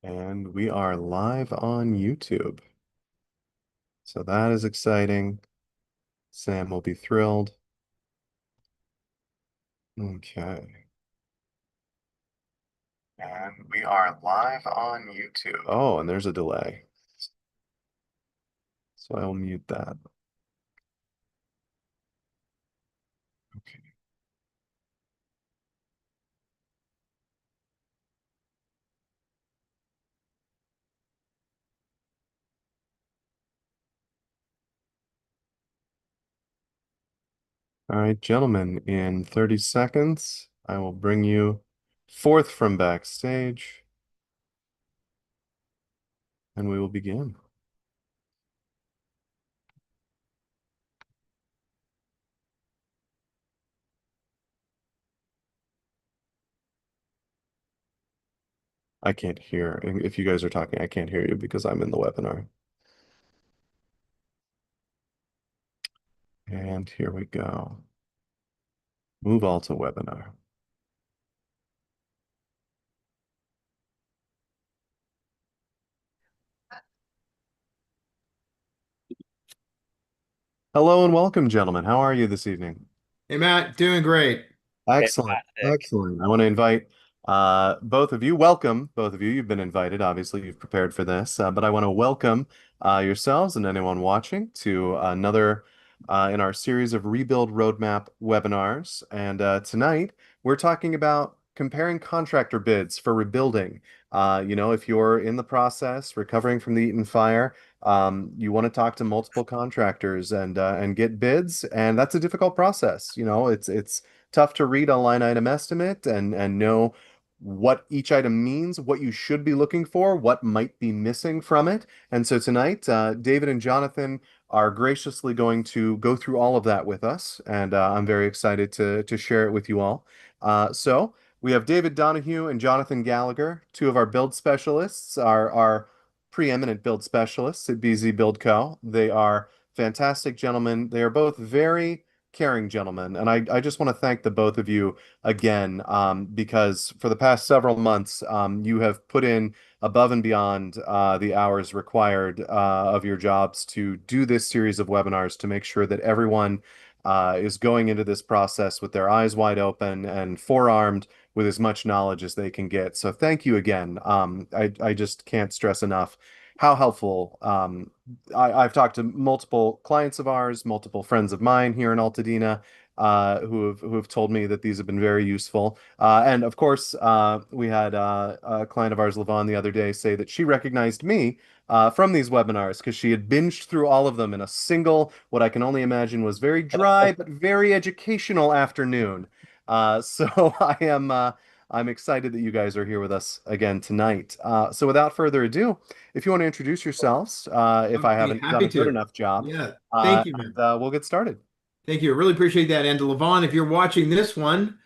And we are live on YouTube. So that is exciting. Sam will be thrilled. Okay. And we are live on YouTube. Oh, and there's a delay. So I will mute that. Okay. All right, gentlemen, in 30 seconds, I will bring you forth from backstage and we will begin. I can't hear. If you guys are talking, I can't hear you because I'm in the webinar. And here we go. Move all to webinar. Hello and welcome, gentlemen. How are you this evening? Hey Matt, doing great. Excellent. Fantastic. Excellent. I want to invite both of you. Welcome, both of you. You've been invited. Obviously, you've prepared for this, but I want to welcome yourselves and anyone watching to another in our series of Rebuild Roadmap webinars. And tonight, we're talking about comparing contractor bids for rebuilding. If you're in the process, recovering from the Eaton fire, you want to talk to multiple contractors and get bids, and that's a difficult process. It's tough to read a line item estimate and know what each item means, what you should be looking for, what might be missing from it. And so tonight, David and Jonathan are graciously going to go through all of that with us, and I'm very excited to share it with you all. So we have David Donahue and Jonathan Gallagher, two of our build specialists, our preeminent build specialists at BZ Build Co. They are fantastic gentlemen. They are both very caring gentlemen. And I just want to thank the both of you again, because for the past several months, you have put in above and beyond the hours required of your jobs to do this series of webinars to make sure that everyone is going into this process with their eyes wide open and forearmed with as much knowledge as they can get. So thank you again. I just can't stress enough how helpful I've talked to multiple clients of ours, multiple friends of mine here in Altadena, who have told me that these have been very useful. And of course, we had a client of ours, Levon, the other day say that she recognized me from these webinars because she had binged through all of them in a single, what I can only imagine was very dry but very educational afternoon. So I'm excited that you guys are here with us again tonight. So without further ado, if you want to introduce yourselves, if I I'd be haven't done happy a good to. enough job, Yeah, thank you, and man. we'll get started. Thank you. I really appreciate that. And to Levon, if you're watching this one,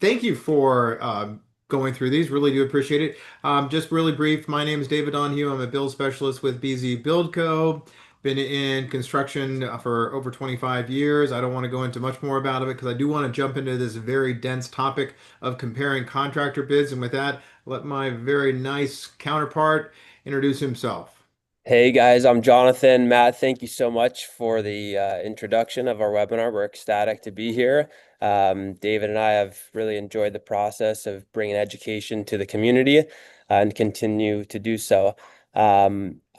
thank you for going through these. Really do appreciate it. Just really brief. My name is David Donahue. I'm a build specialist with BZ Build Co. Been in construction for over 25 years. I don't want to go into much more about it because I do want to jump into this very dense topic of comparing contractor bids. And with that, let my very nice counterpart introduce himself. Hey guys, I'm Jonathan. Matt, thank you so much for the introduction of our webinar. We're ecstatic to be here. David and I have really enjoyed the process of bringing education to the community and continue to do so.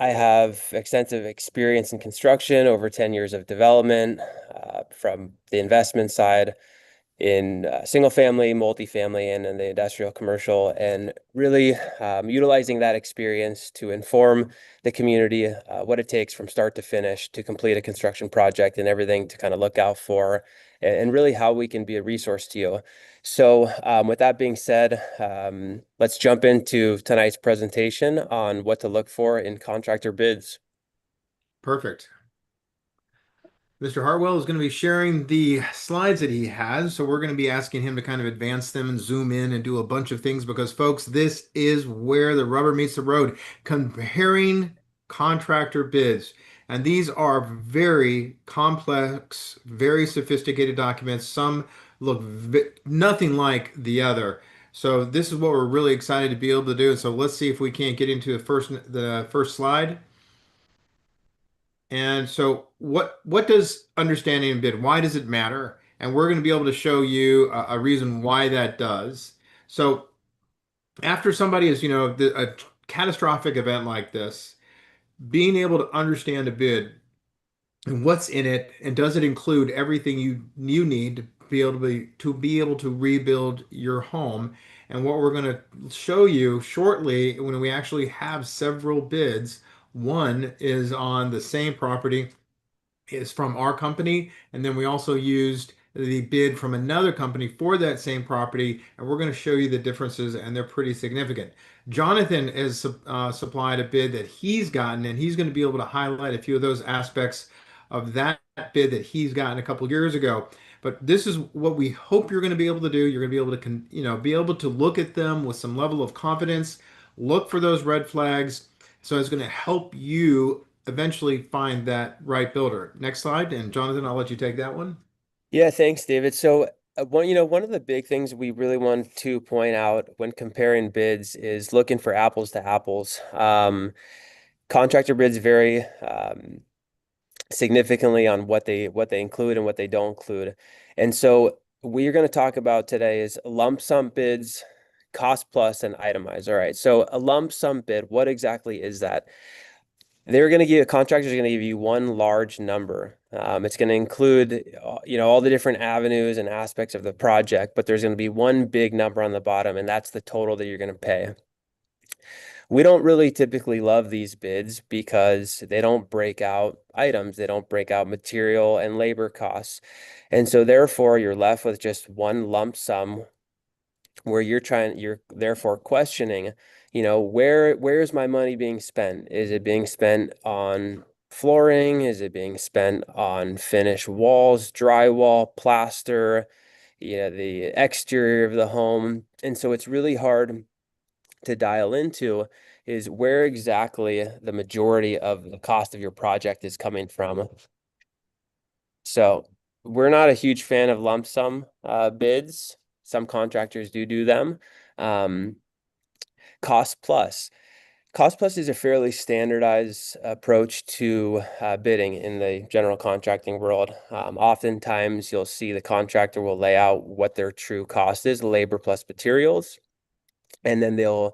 I have extensive experience in construction, over 10 years of development from the investment side in single family, multifamily, and in the industrial commercial, and really utilizing that experience to inform the community what it takes from start to finish to complete a construction project and everything to kind of look out for, and really how we can be a resource to you. So, with that being said, let's jump into tonight's presentation on what to look for in contractor bids. Perfect. Mr. Hartwell is going to be sharing the slides that he has. So we're going to be asking him to kind of advance them and zoom in and do a bunch of things because, folks, this is where the rubber meets the road. Comparing contractor bids. And these are very complex, very sophisticated documents. Some look nothing like the other. So this is what we're really excited to be able to do. So let's see if we can't get into the first slide. And so what does understanding a bid? Why does it matter? And we're going to be able to show you a reason why that does. So after somebody is, a catastrophic event like this, being able to understand a bid and what's in it, and does it include everything you need to be able to rebuild your home. And what we're going to show you shortly, when we actually have several bids, one is on the same property, is from our company, and then we also used the bid from another company for that same property, and we're going to show you the differences, and they're pretty significant. Jonathan has supplied a bid that he's gotten, and he's going to be able to highlight a few of those aspects of that bid that he's gotten a couple years ago. But this is what we hope you're going to be able to do. You're going to be able to, be able to look at them with some level of confidence, look for those red flags. So it's going to help you eventually find that right builder. Next slide, and Jonathan, I'll let you take that one. Yeah, thanks, David. So, one of the big things we really want to point out when comparing bids is looking for apples to apples. Contractor bids vary significantly on what they include and what they don't include. And so, what you're going to talk about today is lump sum bids, cost plus, and itemized. All right. So, a lump sum bid, what exactly is that? Contractors are going to give you one large number. It's going to include, all the different avenues and aspects of the project, but there's going to be one big number on the bottom, and that's the total that you're going to pay. We don't really typically love these bids because they don't break out items, they don't break out material and labor costs. And so therefore you're left with just one lump sum where you're therefore questioning, where's my money being spent? Is it being spent on flooring? Is it being spent on finished walls, drywall, plaster, the exterior of the home? And so it's really hard to dial into is where exactly the majority of the cost of your project is coming from. So we're not a huge fan of lump sum bids. Some contractors do them. Um, cost plus. Cost plus is a fairly standardized approach to bidding in the general contracting world. Oftentimes, you'll see the contractor will lay out what their true cost is, labor plus materials, and then they'll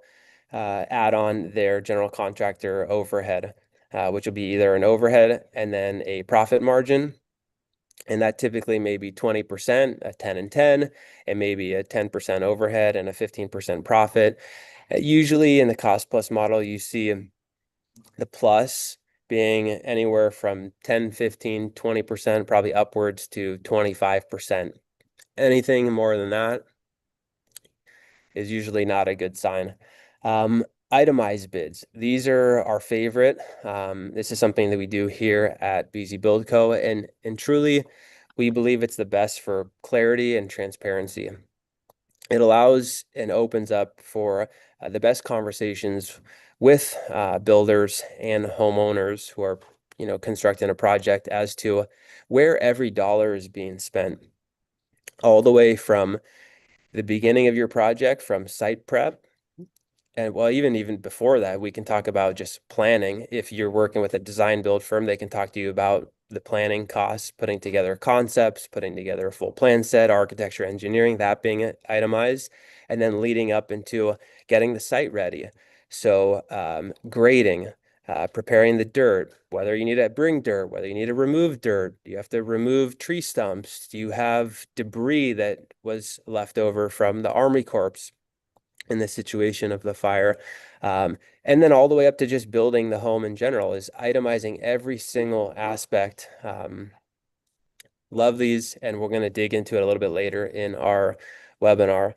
add on their general contractor overhead, which will be either an overhead and then a profit margin. And that typically may be 20%, a 10 and 10, and maybe a 10% overhead and a 15% profit. Usually in the cost plus model, you see the plus being anywhere from 10, 15, 20%, probably upwards to 25%. Anything more than that is usually not a good sign. Itemized bids. These are our favorite. This is something that we do here at BZ Build Co. And truly, we believe it's the best for clarity and transparency. It allows and opens up for the best conversations with builders and homeowners who are, constructing a project as to where every dollar is being spent, all the way from the beginning of your project, from site prep. And well, even before that, we can talk about just planning. If you're working with a design build firm, they can talk to you about the planning costs, putting together concepts, putting together a full plan set, architecture, engineering, that being itemized, and then leading up into getting the site ready. So grading, preparing the dirt, whether you need to bring dirt, whether you need to remove dirt, do you have to remove tree stumps? Do you have debris that was left over from the Army Corps in the situation of the fire? And then all the way up to just building the home in general is itemizing every single aspect. Love these, and we're going to dig into it a little bit later in our webinar.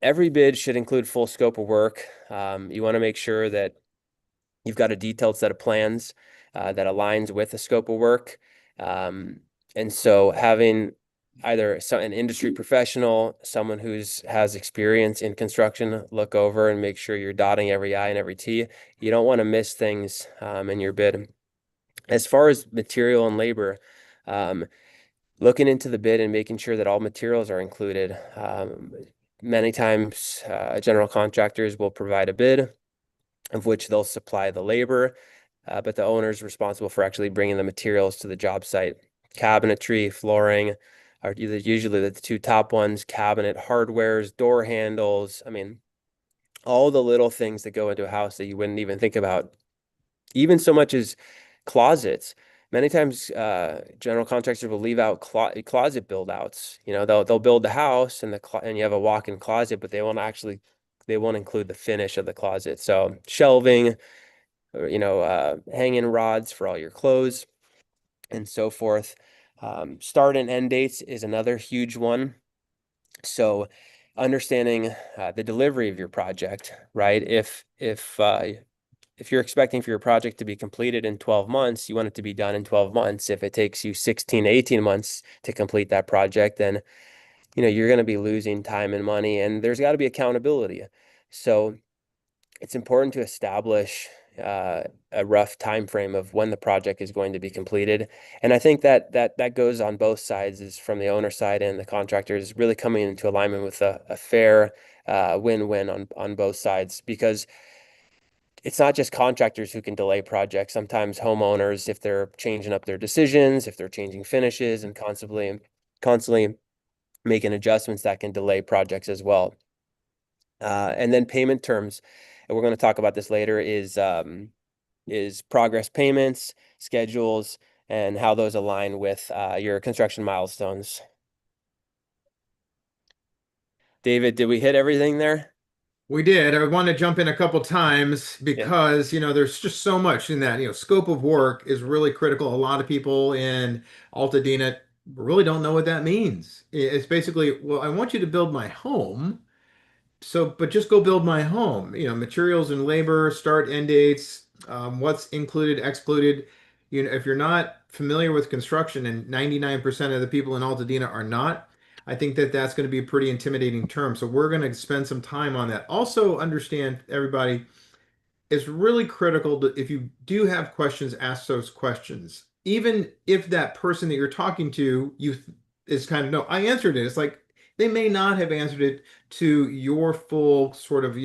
Every bid should include full scope of work. You want to make sure that you've got a detailed set of plans that aligns with the scope of work. And so having either an industry professional, someone has experience in construction, look over and make sure you're dotting every I and every T. You don't want to miss things in your bid. As far as material and labor, looking into the bid and making sure that all materials are included. Many times, general contractors will provide a bid of which they'll supply the labor, but the owner is responsible for actually bringing the materials to the job site. Cabinetry, flooring are usually the two top ones, cabinet hardwares, door handles. I mean, all the little things that go into a house that you wouldn't even think about, even so much as closets. Many times, general contractors will leave out closet build outs. You know, they'll build the house and and you have a walk-in closet, but they won't include the finish of the closet. So shelving, or, hanging rods for all your clothes and so forth. Start and end dates is another huge one. So understanding the delivery of your project, right? If you're expecting for your project to be completed in 12 months, you want it to be done in 12 months. If it takes you 16 to 18 months to complete that project, then you're going to be losing time and money, and there's got to be accountability. So it's important to establish a rough time frame of when the project is going to be completed. And I think that goes on both sides, is from the owner side and the contractor, is really coming into alignment with a fair win-win on both sides, because it's not just contractors who can delay projects. Sometimes homeowners, if they're changing up their decisions, if they're changing finishes and constantly making adjustments, that can delay projects as well. And then payment terms, and we're going to talk about this later, is progress payments, schedules, and how those align with your construction milestones. David, did we hit everything there? We did. I want to jump in a couple times Yeah. because, there's just so much in that. Scope of work is really critical. A lot of people in Altadena really don't know what that means. It's basically, well, I want you to build my home. So, but just go build my home. Materials and labor, start, end dates, what's included, excluded. If you're not familiar with construction, and 99% of the people in Altadena are not, I think that that's going to be a pretty intimidating term. So we're going to spend some time on that. Also, understand, everybody, it's really critical to, if you do have questions, ask those questions. Even if that person that you're talking to, is kind of, no, I answered it. It's like they may not have answered it to your full sort of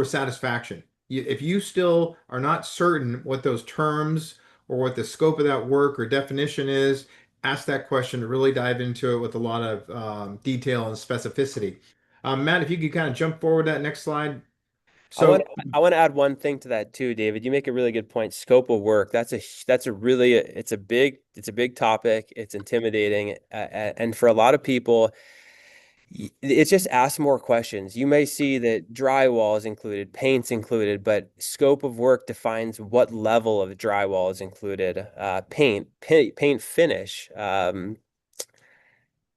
satisfaction. If you still are not certain what those terms or what the scope of that work or definition is, ask that question, really dive into it with a lot of detail and specificity. Matt, if you could kind of jump forward that next slide. I want So I want to add one thing to that too, David. You make a really good point. Scope of work. That's a really it's a big topic. It's intimidating, and for a lot of people, it's just ask more questions. You may see that drywall is included, paint's included, but scope of work defines what level of drywall is included. Paint finish.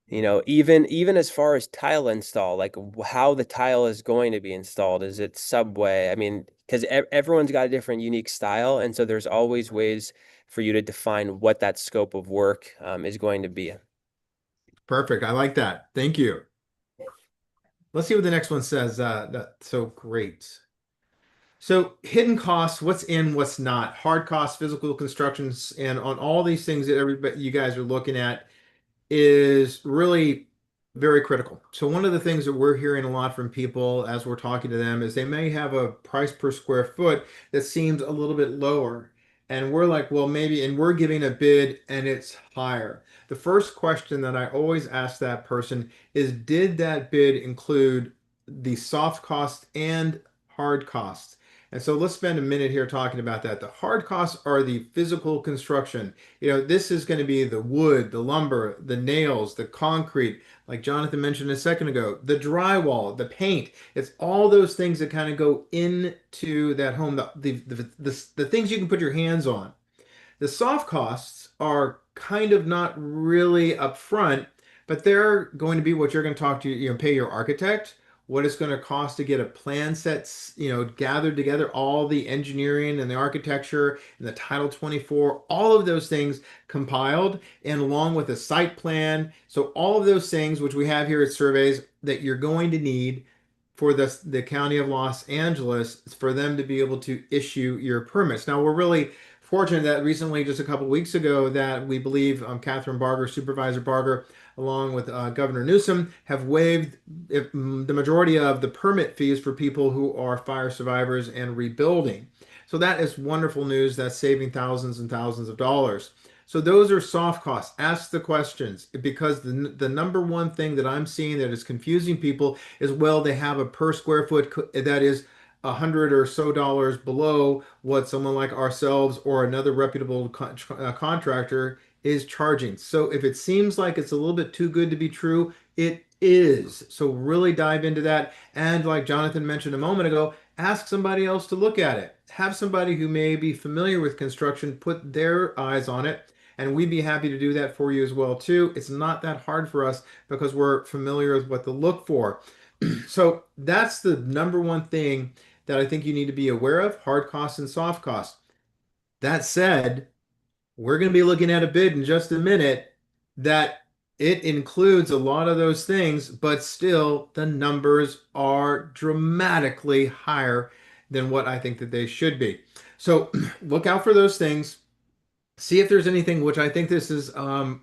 Even as far as tile install, like how the tile is going to be installed. Is it subway? I mean, because everyone's got a different unique style, and so there's always ways for you to define what that scope of work is going to be. perfect. I like that. Thank you. Let's see what the next one says. That's so great. So hidden costs, what's in, what's not, hard costs, physical constructions, and on all these things that everybody you guys are looking at is really very critical. So one of the things that we're hearing a lot from people as we're talking to them is they may have a price per square foot that seems a little bit lower. And we're like, well, maybe, and we're giving a bid and it's higher. The first question that I always ask that person is, did that bid include the soft costs and hard costs? And so let's spend a minute here talking about that. The hard costs are the physical construction. This is going to be the wood, the lumber, the nails, the concrete, like Jonathan mentioned a second ago, the drywall, the paint. It's all those things that kind of go into that home, the things you can put your hands on. The soft costs are kind of not really upfront, but they're going to be what you're going to talk to, pay your architect, what it's going to cost to get a plan set, gathered together, all the engineering and the architecture and the Title 24, all of those things compiled, and along with a site plan. So all of those things, which we have here at surveys, that you're going to need for the County of Los Angeles for them to be able to issue your permits. Now, we're really fortunate that recently, just a couple of weeks ago, that we believe Catherine Barger, Supervisor Barger, along with Governor Newsom, have waived the majority of the permit fees for people who are fire survivors and rebuilding. So that is wonderful news. That's saving thousands and thousands of dollars. So those are soft costs. Ask the questions because the number one thing that I'm seeing that is confusing people is, well, they have a per square foot that is $100 or so below what someone like ourselves or another reputable contractor is charging. So if it seems like it's a little bit too good to be true, it is. So really dive into that. And like Jonathan mentioned a moment ago, ask somebody else to look at it. Have somebody who may be familiar with construction put their eyes on it. And we'd be happy to do that for you as well too. It's not that hard for us because we're familiar with what to look for. So that's the number one thing that I think you need to be aware of, hard costs and soft costs. That said, we're going to be looking at a bid in just a minute that it includes a lot of those things, but still the numbers are dramatically higher than what I think that they should be. So look out for those things. See if there's anything, which I think this is a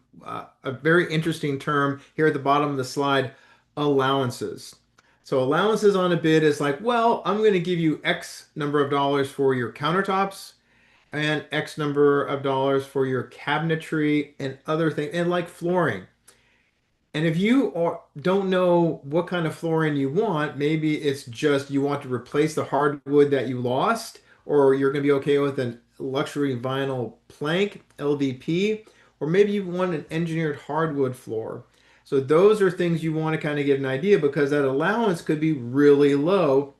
very interesting term here at the bottom of the slide, allowances. So allowances on a bid is like, well, I'm going to give you X number of dollars for your countertops and X number of dollars for your cabinetry and other things, and like flooring. And if don't know what kind of flooring you want, maybe it's just you want to replace the hardwood that you lost, or you're going to be okay with a luxury vinyl plank, LVP, or maybe you want an engineered hardwood floor. So those are things you want to kind of get an idea because that allowance could be really low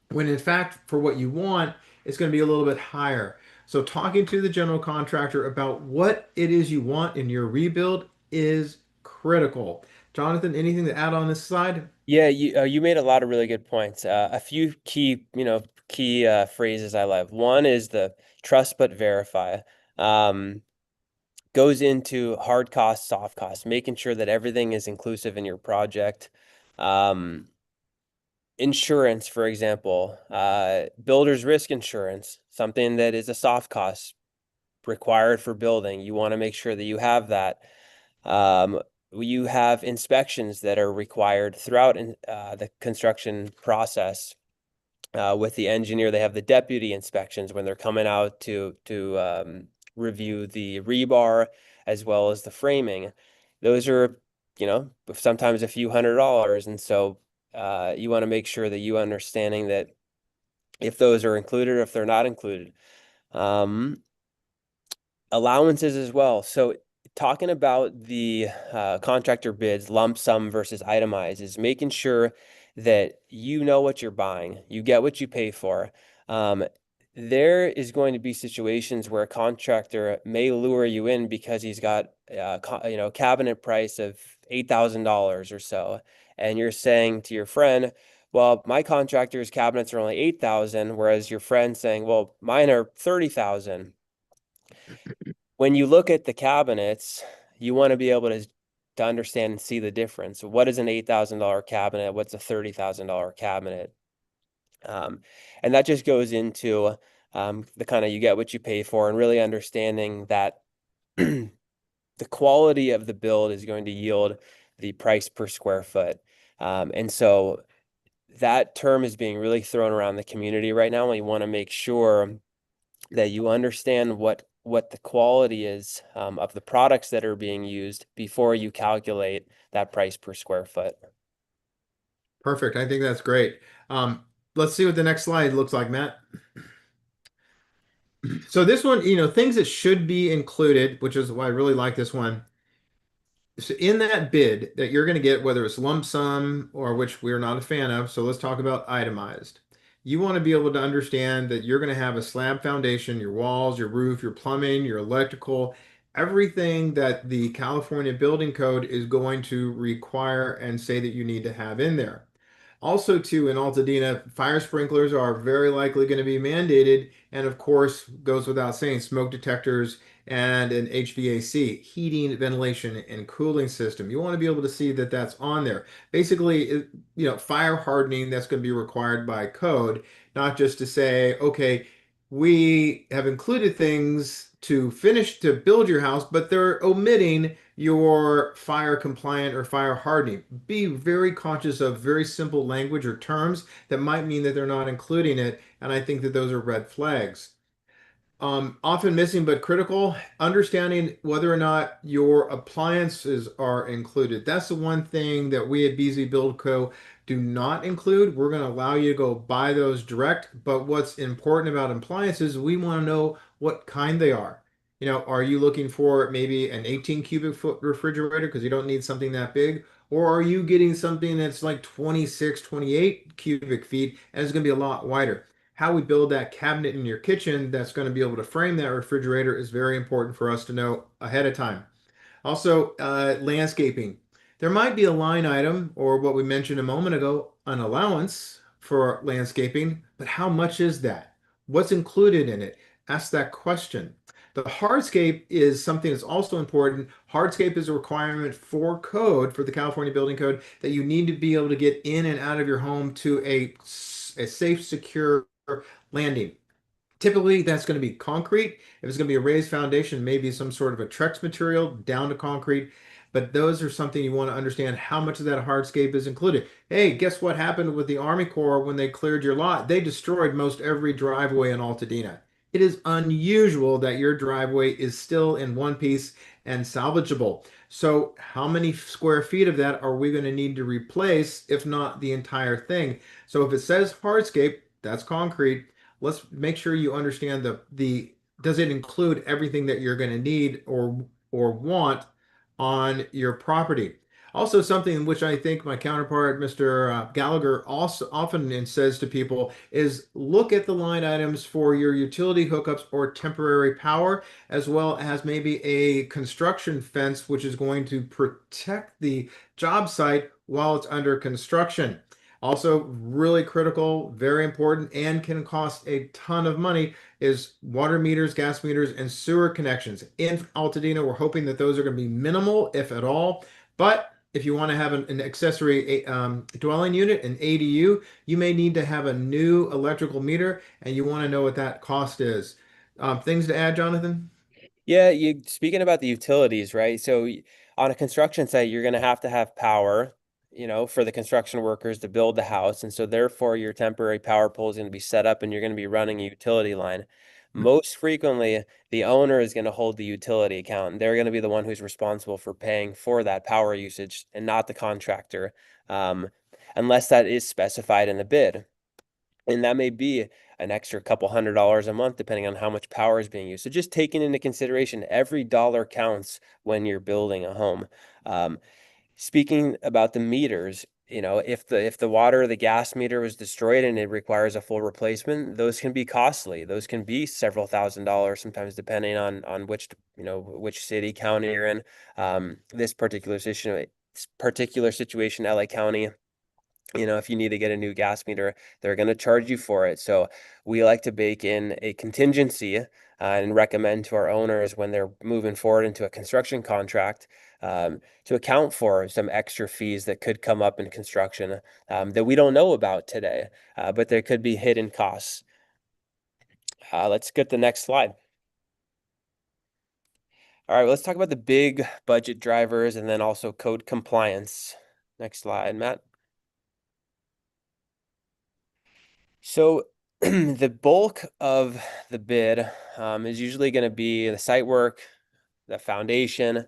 when in fact for what you want it's going to be a little bit higher. So talking to the general contractor about what it is you want in your rebuild is critical. Jonathan, anything to add on this side? Yeah, you made a lot of really good points. A few key phrases I love. One is the trust but verify. Um, Goes into hard costs, soft costs, making sure that everything is inclusive in your project. Um, Insurance, for example, builder's risk insurance, something that is a soft cost required for building. You want to make sure that you have that. Um, you have inspections that are required throughout the construction process. With the engineer, they have the deputy inspections when they're coming out to review the rebar as well as the framing. Those are, sometimes a few $100s, and so you want to make sure that you understanding that if those are included or if they're not included. Um, Allowances as well. So talking about the contractor bids, lump sum versus itemized, is making sure that you know what you're buying, you get what you pay for. Um, there is going to be situations where a contractor may lure you in because he's got cabinet price of $8,000 or so, and you're saying to your friend, well, my contractor's cabinets are only 8,000, whereas your friend saying, well, mine are 30,000. When you look at the cabinets, you want to be able to understand and see the difference. What is an $8,000 cabinet? What's a $30,000 cabinet? And that just goes into the kind of you get what you pay for, and really understanding that the quality of the build is going to yield the price per square foot. And so that term is being really thrown around the community right now. And you want to make sure that you understand what the quality is of the products that are being used before you calculate that price per square foot. Perfect. I think that's great. Let's see what the next slide looks like, Matt. So this one, things that should be included, which is why I really like this one. So in that bid that you're going to get, whether it's lump sum or which we're not a fan of, so let's talk about itemized. You want to be able to understand that you're going to have a slab foundation, your walls, your roof, your plumbing, your electrical, everything that the California Building Code is going to require and say that you need to have in there. Also, too, in Altadena, fire sprinklers are very likely going to be mandated, and of course, goes without saying, smoke detectors and an HVAC, heating, ventilation, and cooling system. You want to be able to see that that's on there. Basically, fire hardening that's going to be required by code, not just to say, okay, we have included things to build your house, but they're omitting your fire compliant or fire hardening. Be very conscious of very simple language or terms that might mean that they're not including it, and I think that those are red flags. Often missing but critical, understanding whether or not your appliances are included. That's the one thing that we at BZ Build Co. do not include. We're going to allow you to go buy those direct, but what's important about appliances, we want to know what kind they are. You know, are you looking for maybe an 18 cubic foot refrigerator because you don't need something that big? Or are you getting something that's like 26, 28 cubic feet and it's going to be a lot wider? How we build that cabinet in your kitchen that's going to be able to frame that refrigerator is very important for us to know ahead of time. Also, landscaping. There might be a line item or what we mentioned a moment ago, an allowance for landscaping, but how much is that? What's included in it? Ask that question. The hardscape is something that's also important. Hardscape is a requirement for code, for the California Building Code, that you need to be able to get in and out of your home to a safe, secure landing. Typically, that's going to be concrete. If it's going to be a raised foundation, maybe some sort of a Trex material down to concrete. But those are something you want to understand how much of that hardscape is included. Hey, guess what happened with the Army Corps when they cleared your lot? They destroyed most every driveway in Altadena. It is unusual that your driveway is still in one piece and salvageable. So, how many square feet of that are we going to need to replace, if not the entire thing? So, if it says hardscape, that's concrete. Let's make sure you understand the does it include everything that you're going to need or want on your property. Also, something which I think my counterpart, Mr. Gallagher, also often says to people is look at the line items for your utility hookups or temporary power, as well as maybe a construction fence, which is going to protect the job site while it's under construction. Also, really critical, very important, and can cost a ton of money is water meters, gas meters, and sewer connections. In Altadena, we're hoping that those are going to be minimal, if at all. But if you want to have an accessory dwelling unit, an ADU, you may need to have a new electrical meter, and you want to know what that cost is. Things to add, Jonathan? Yeah, you speaking about the utilities, right? So on a construction site, you're going to have power, for the construction workers to build the house. And so therefore your temporary power pole is going to be set up and you're going to be running a utility line. Most frequently, the owner is going to hold the utility account, and they're going to be the one who's responsible for paying for that power usage and not the contractor, um, unless that is specified in the bid. And that may be an extra couple $100 a month, depending on how much power is being used. So just taking into consideration, every dollar counts when you're building a home. Um, Speaking about the meters, if the water or the gas meter was destroyed and it requires a full replacement, those can be costly. Those can be several $1,000s, sometimes depending on which city, county you're in. This particular situation, LA County, if you need to get a new gas meter, they're going to charge you for it. So we like to bake in a contingency and recommend to our owners when they're moving forward into a construction contract, to account for some extra fees that could come up in construction, that we don't know about today, but there could be hidden costs. Let's get the next slide. All right, let's talk about the big budget drivers and then also code compliance. Next slide, Matt. So the bulk of the bid is usually going to be the site work, the foundation.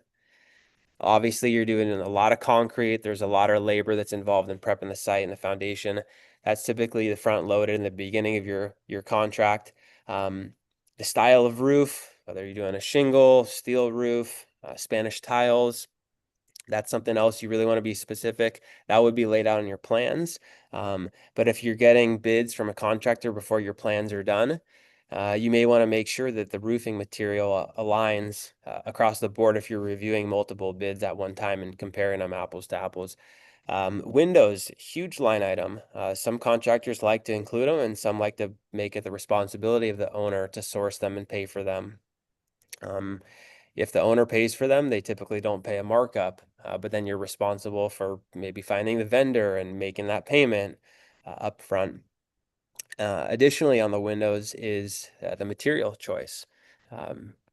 Obviously, you're doing a lot of concrete. There's a lot of labor that's involved in prepping the site and the foundation. That's typically the front loaded in the beginning of your contract. The style of roof, whether you're doing a shingle, steel roof, Spanish tiles, that's something else you really want to be specific. That would be laid out in your plans. But if you're getting bids from a contractor before your plans are done, you may want to make sure that the roofing material aligns across the board if you're reviewing multiple bids at one time and comparing them apples to apples. Windows, huge line item. Some contractors like to include them, and some like to make it the responsibility of the owner to source them and pay for them. If the owner pays for them, they typically don't pay a markup, but then you're responsible for maybe finding the vendor and making that payment up front. Additionally, on the windows is the material choice.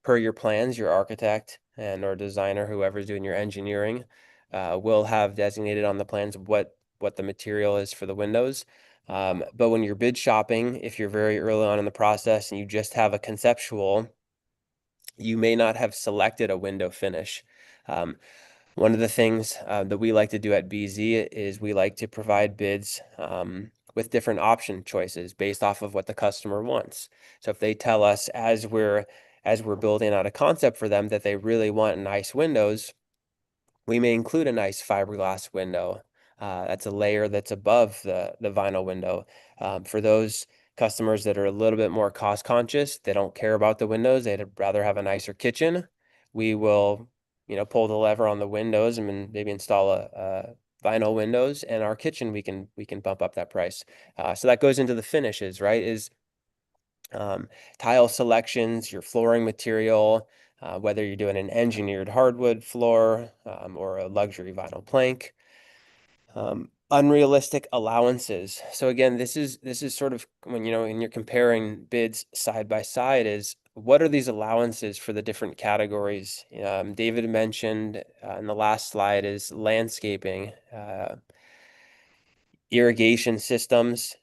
Per your plans, your architect and or designer, whoever's doing your engineering, will have designated on the plans what the material is for the windows. But when you're bid shopping, if you're very early on in the process and you just have a conceptual, you may not have selected a window finish. One of the things that we like to do at BZ is we like to provide bids with different option choices based off of what the customer wants. So if they tell us as we're building out a concept for them that they really want nice windows, we may include a nice fiberglass window. That's a layer that's above the vinyl window. For those customers that are a little bit more cost conscious, they don't care about the windows, they'd rather have a nicer kitchen. We will, pull the lever on the windows and maybe install a vinyl windows, and our kitchen we can bump up that price. So that goes into the finishes, right? Is tile selections, your flooring material, whether you're doing an engineered hardwood floor or a luxury vinyl plank. Unrealistic allowances. So again, this is sort of when you're comparing bids side by side, is what are these allowances for the different categories? David mentioned in the last slide is landscaping, irrigation systems.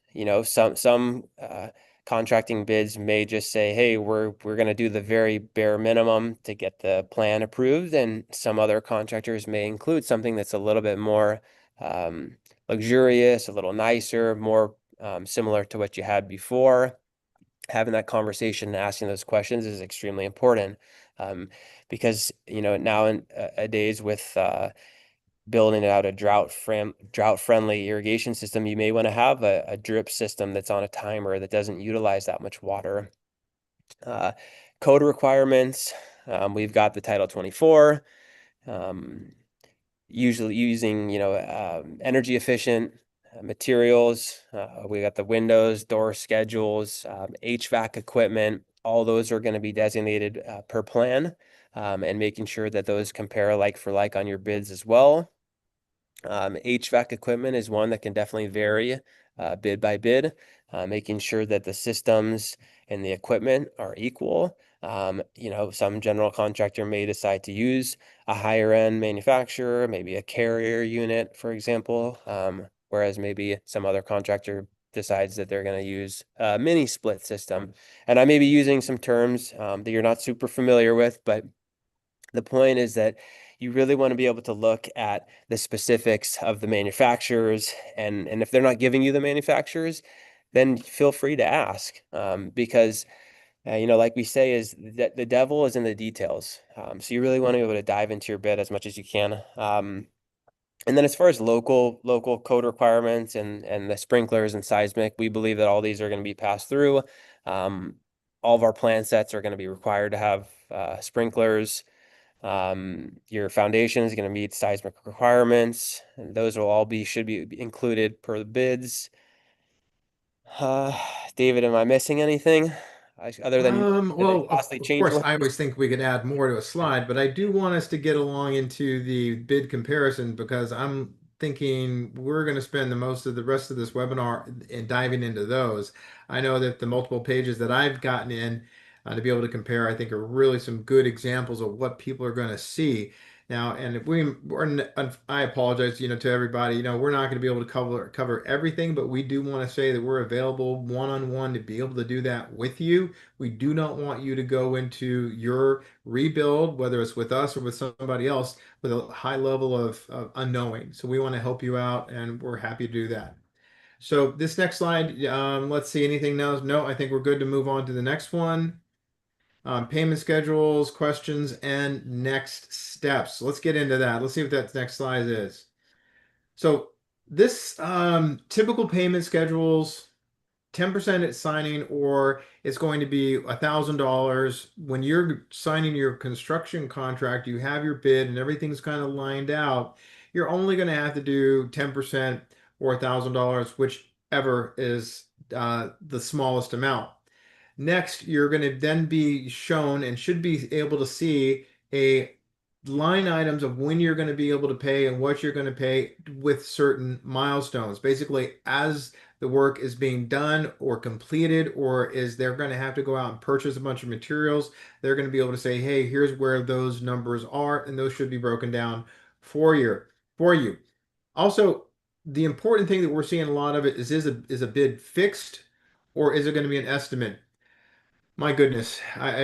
Some contracting bids may just say, hey, we're going to do the very bare minimum to get the plan approved, and some other contractors may include something that's a little bit more luxurious, a little nicer, more similar to what you had before. Having that conversation and asking those questions is extremely important, because now in a days with building out a drought-friendly irrigation system, you may want to have a drip system that's on a timer that doesn't utilize that much water. Code requirements, we've got the Title 24, usually using energy efficient materials. We got the windows, door schedules, HVAC equipment. All those are going to be designated per plan, and making sure that those compare like for like on your bids as well. HVAC equipment is one that can definitely vary bid by bid, making sure that the systems and the equipment are equal. Some general contractor may decide to use a higher end manufacturer, maybe a carrier unit, for example, whereas maybe some other contractor decides that they're going to use a mini split system. And I may be using some terms that you're not super familiar with, but the point is that you really want to be able to look at the specifics of the manufacturers, and if they're not giving you the manufacturers, then feel free to ask, because like we say, is that the devil is in the details. So you really want to be able to dive into your bid as much as you can. And then as far as local code requirements and the sprinklers and seismic, we believe that all these are going to be passed through. All of our plan sets are going to be required to have sprinklers. Your foundation is going to meet seismic requirements, and those should be included per the bids. David, am I missing anything? Other than did it Well, costly of change course, one? I always think we could add more to a slide, but I do want us to get along into the bid comparison because I'm thinking we're going to spend the most of the rest of this webinar in diving into those. I know that the multiple pages that I've gotten in to be able to compare, I think are really some good examples of what people are going to see. Now, and if I apologize, to everybody, we're not going to be able to cover everything, but we do want to say that we're available one-on-one to be able to do that with you. We do not want you to go into your rebuild, whether it's with us or with somebody else, with a high level of unknowing. So we want to help you out, and we're happy to do that. So this next slide, let's see, anything else? No, I think we're good to move on to the next one. Payment schedules, questions, and next steps. Let's get into that. Let's see what that next slide is. So this typical payment schedules, 10% at signing, or it's going to be $1,000 when you're signing your construction contract. You have your bid and everything's kind of lined out. You're only going to have to do 10% or $1,000, whichever is the smallest amount. Next, you're going to then be shown and should be able to see a line items of when you're going to be able to pay and what you're going to pay with certain milestones. Basically, as the work is being done or completed, or is they're going to have to go out and purchase a bunch of materials. They're going to be able to say, hey, here's where those numbers are, and those should be broken down for you. For you. Also, the important thing that we're seeing a lot of it is a bid fixed, or is it going to be an estimate? My goodness,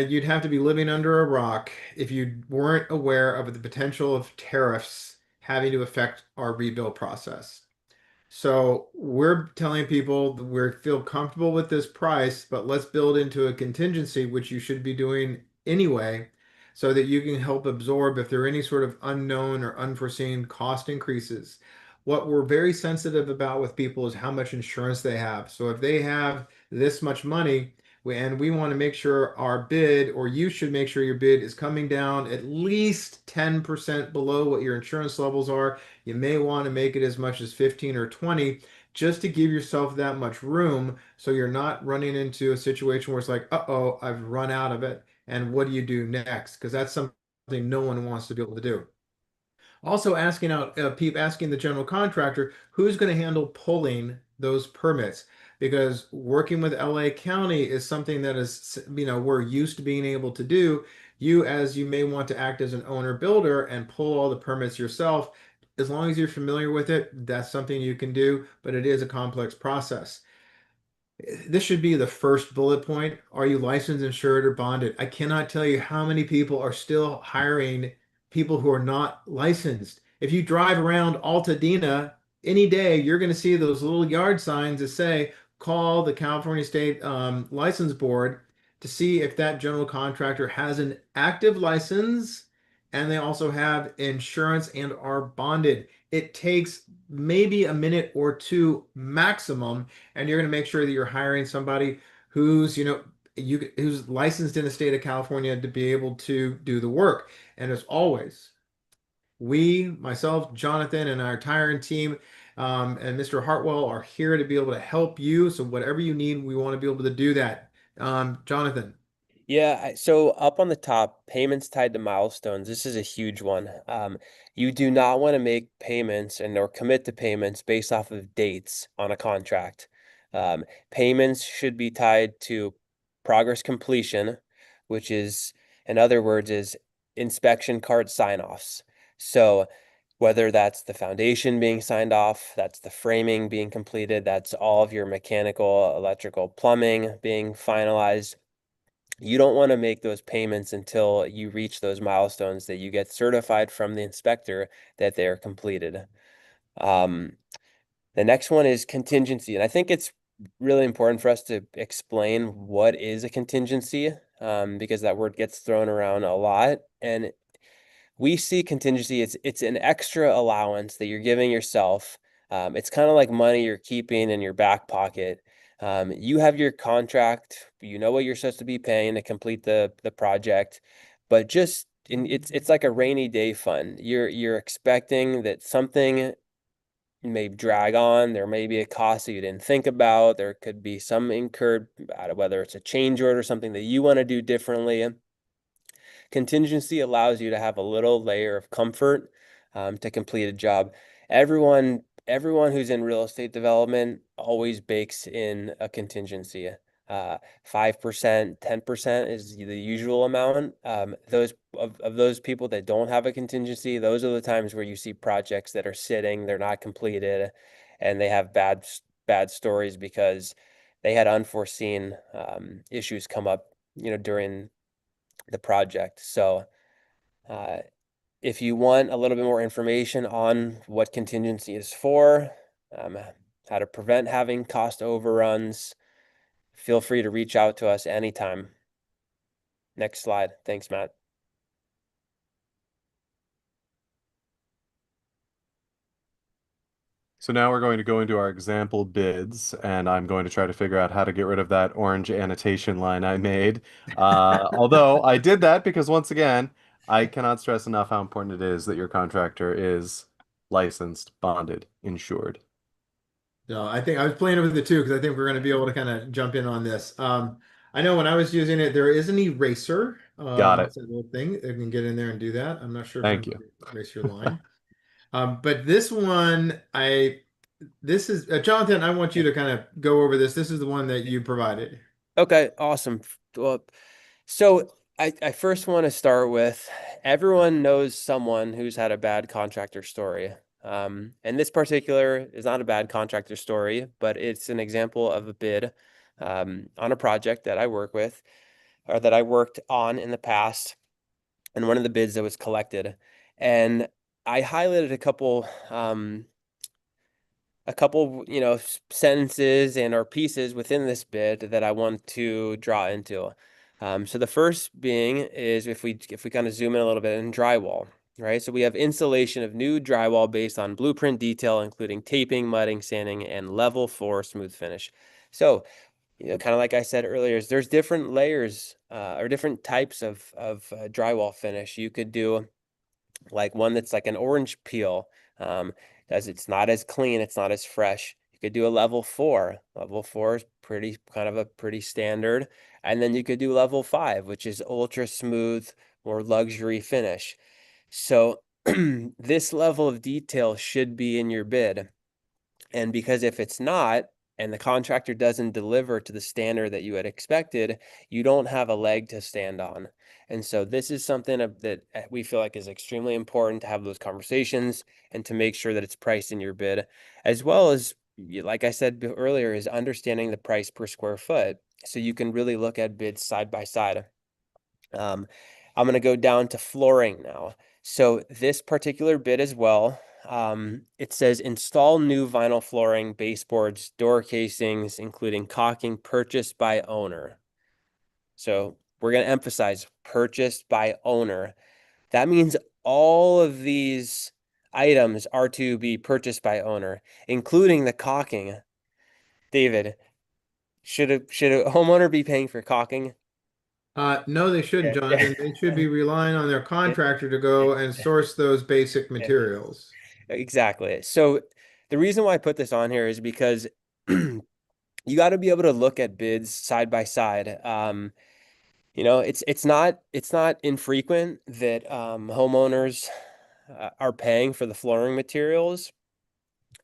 you'd have to be living under a rock if you weren't aware of the potential of tariffs having to affect our rebuild process. So we're telling people that we feel comfortable with this price, but let's build into a contingency, which you should be doing anyway, so that you can help absorb if there are any sort of unknown or unforeseen cost increases. What we're very sensitive about with people is how much insurance they have. So if they have this much money, and we want to make sure our bid, or you should make sure your bid is coming down at least 10% below what your insurance levels are. You may want to make it as much as 15 or 20 just to give yourself that much room so you're not running into a situation where it's like, uh-oh, I've run out of it. And what do you do next? Because that's something no one wants to be able to do. Also asking the general contractor who's going to handle pulling those permits, because working with LA County is something that is, we're used to being able to do. You may want to act as an owner builder and pull all the permits yourself. As long as you're familiar with it, that's something you can do, but it is a complex process. This should be the first bullet point. Are you licensed, insured, or bonded? I cannot tell you how many people are still hiring people who are not licensed. If you drive around Altadena any day, you're going to see those little yard signs that say, call the California State License Board to see if that general contractor has an active license and they also have insurance and are bonded. It takes maybe a minute or two maximum, and you're going to make sure that you're hiring somebody who's, who's licensed in the state of California to be able to do the work. And as always, we, myself, Jonathan, and our entire team, and Mr. Hartwell are here to be able to help you. So whatever you need, we want to be able to do that. Jonathan. Yeah, so up on the top, payments tied to milestones. This is a huge one. You do not want to make payments and or commit to payments based off of dates on a contract. Payments should be tied to progress completion, which is, in other words, is inspection card sign-offs. So whether that's the foundation being signed off, that's the framing being completed, that's all of your mechanical, electrical, plumbing being finalized. You don't want to make those payments until you reach those milestones that you get certified from the inspector that they are completed. Um, the next one is contingency. And I think it's really important for us to explain what is a contingency, because that word gets thrown around a lot. And we see contingency, it's an extra allowance that you're giving yourself. It's kind of like money you're keeping in your back pocket. You have your contract, you know what you're supposed to be paying to complete the project, but it's like a rainy day fund. You're expecting that something may drag on. There may be a cost that you didn't think about. There could be some incurred, whether it's a change order, something that you want to do differently. Contingency allows you to have a little layer of comfort to complete a job. Everyone who's in real estate development always bakes in a contingency. 5%, 10% is the usual amount. Of those people that don't have a contingency, those are the times where you see projects that are sitting, they're not completed, and they have bad stories because they had unforeseen issues come up, during the project. So uh, if you want a little bit more information on what contingency is for, how to prevent having cost overruns, feel free to reach out to us anytime. Next slide. Thanks, Matt. So now we're going to go into our example bids, and I'm going to try to figure out how to get rid of that orange annotation line I made. Although I did that because once again, I cannot stress enough how important it is that your contractor is licensed, bonded, insured. No, I think I was playing with it too because I think we're going to be able to kind of jump in on this. I know when I was using it, there is an eraser. Got it. It's a little thing that can get in there and do that. I'm not sure if I'm Thank going you. to erase your line. But this one, I this is Jonathan, I want you to kind of go over this. This is the one that you provided. Okay, awesome. Well, so I first want to start with everyone knows someone who's had a bad contractor story. And this particular is not a bad contractor story, but it's an example of a bid on a project that I work with or that I worked on in the past, and one of the bids that was collected. And I highlighted a couple, sentences and or pieces within this bid that I want to draw into. So the first being is if we kind of zoom in a little bit in drywall, right? So we have installation of new drywall based on blueprint detail, including taping, mudding, sanding, and level floor smooth finish. So, kind of like I said earlier, is there's different layers or different types of drywall finish. You could do like one that's like an orange peel, as it's not as clean, it's not as fresh. You could do a level 4. Level 4 is pretty kind of a pretty standard. And then you could do level 5, which is ultra smooth, more luxury finish. So this level of detail should be in your bid. And because if it's not, and the contractor doesn't deliver to the standard that you had expected, you don't have a leg to stand on. And so this is something that we feel like is extremely important to have those conversations and to make sure that it's priced in your bid, as well as, like I said earlier, is understanding the price per square foot. So you can really look at bids side by side. I'm going to go down to flooring now. So this particular bid as well, it says install new vinyl flooring, baseboards, door casings, including caulking purchased by owner. So we're going to emphasize purchased by owner. That means all of these items are to be purchased by owner, including the caulking. David, should a homeowner be paying for caulking? No, they shouldn't, Yeah. Jonathan. They should be relying on their contractor to go and source those basic materials. Exactly. So the reason why I put this on here is because you got to be able to look at bids side by side. It's not infrequent that homeowners are paying for the flooring materials,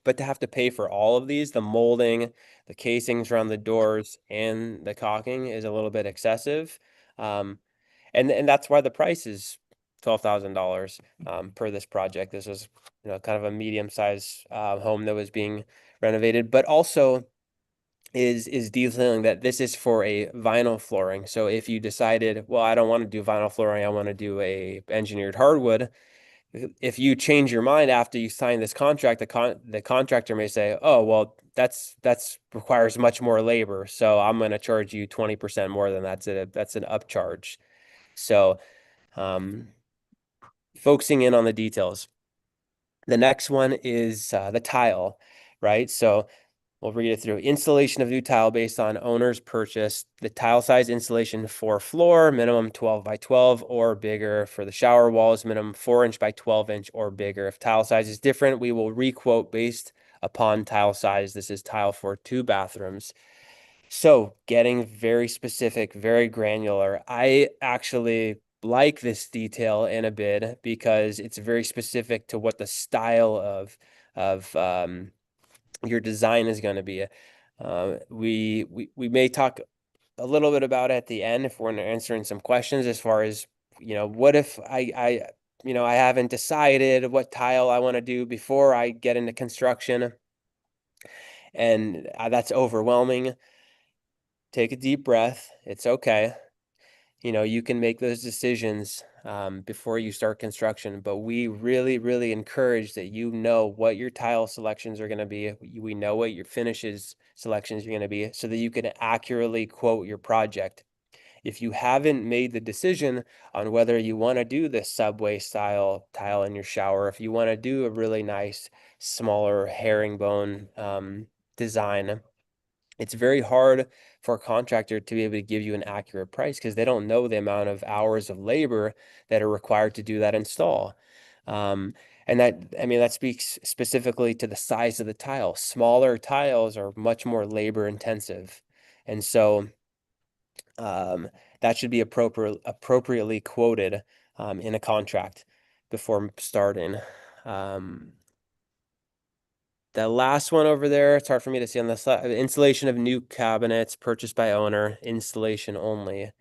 but to have to pay for all of these, the molding, the casings around the doors, and the caulking is a little bit excessive. Um, and that's why the price is $12,000 per this project. This was, kind of a medium-sized home that was being renovated, but also is detailing that this is for a vinyl flooring. So if you decided, well, I don't want to do vinyl flooring, I want to do a engineered hardwood. If you change your mind after you sign this contract, the contractor may say, "Oh, well, that's requires much more labor, so I'm going to charge you 20% more than that's an upcharge." So, um, focusing in on the details. The next one is the tile, right? So we'll read it through. Installation of new tile based on owner's purchase. The tile size installation for floor, minimum 12 by 12 or bigger. For the shower walls, minimum 4-inch by 12-inch or bigger. If tile size is different, we will requote based upon tile size. This is tile for 2 bathrooms. So getting very specific, very granular. I actually like this detail in a bid because it's very specific to what the style of your design is going to be. We may talk a little bit about it at the end if we're answering some questions as far as, what if I haven't decided what tile I want to do before I get into construction, and that's overwhelming. Take a deep breath. It's okay. You can make those decisions before you start construction, but we really, really encourage that what your tile selections are going to be. We know what your finishes selections are going to be so that you can accurately quote your project. If you haven't made the decision on whether you want to do the subway style tile in your shower, if you want to do a really nice, smaller herringbone design, it's very hard for a contractor to be able to give you an accurate price because they don't know the amount of hours of labor that are required to do that install. And that speaks specifically to the size of the tile. Smaller tiles are much more labor intensive. And so that should be appropriately quoted in a contract before starting. Um, The last one over there, it's hard for me to see on the slide. Installation of new cabinets purchased by owner, installation only,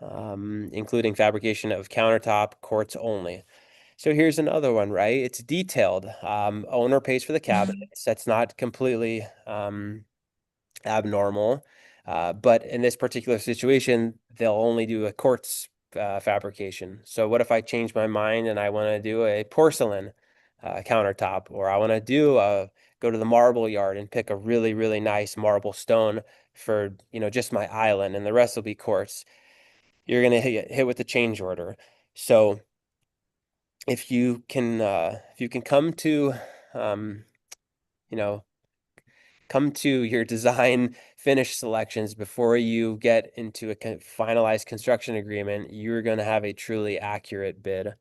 including fabrication of countertop, quartz only. So here's another one, right? It's detailed. Owner pays for the cabinets. That's not completely abnormal. But in this particular situation, they'll only do a quartz fabrication. So what if I change my mind and I want to do a porcelain countertop, or I want to do go to the marble yard and pick a really, really nice marble stone for, just my island, and the rest will be quartz. You're gonna hit with the change order. So if you can come to um, you know come to your design finish selections before you get into a finalized construction agreement, you're going to have a truly accurate bid.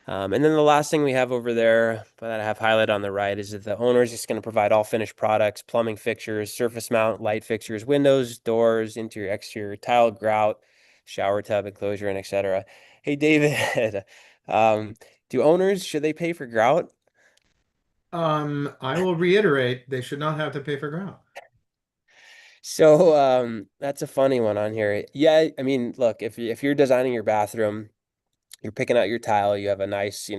And then the last thing we have over there that I have highlighted on the right is that the owner is just going to provide all finished products, plumbing fixtures, surface mount, light fixtures, windows, doors, interior, exterior, tile, grout, shower tub, enclosure, and etc. Hey, David, um, do owners, should they pay for grout? I will reiterate, they should not have to pay for ground. So that's a funny one on here. Yeah, I mean, look, if you're designing your bathroom, you're picking out your tile, you have a nice,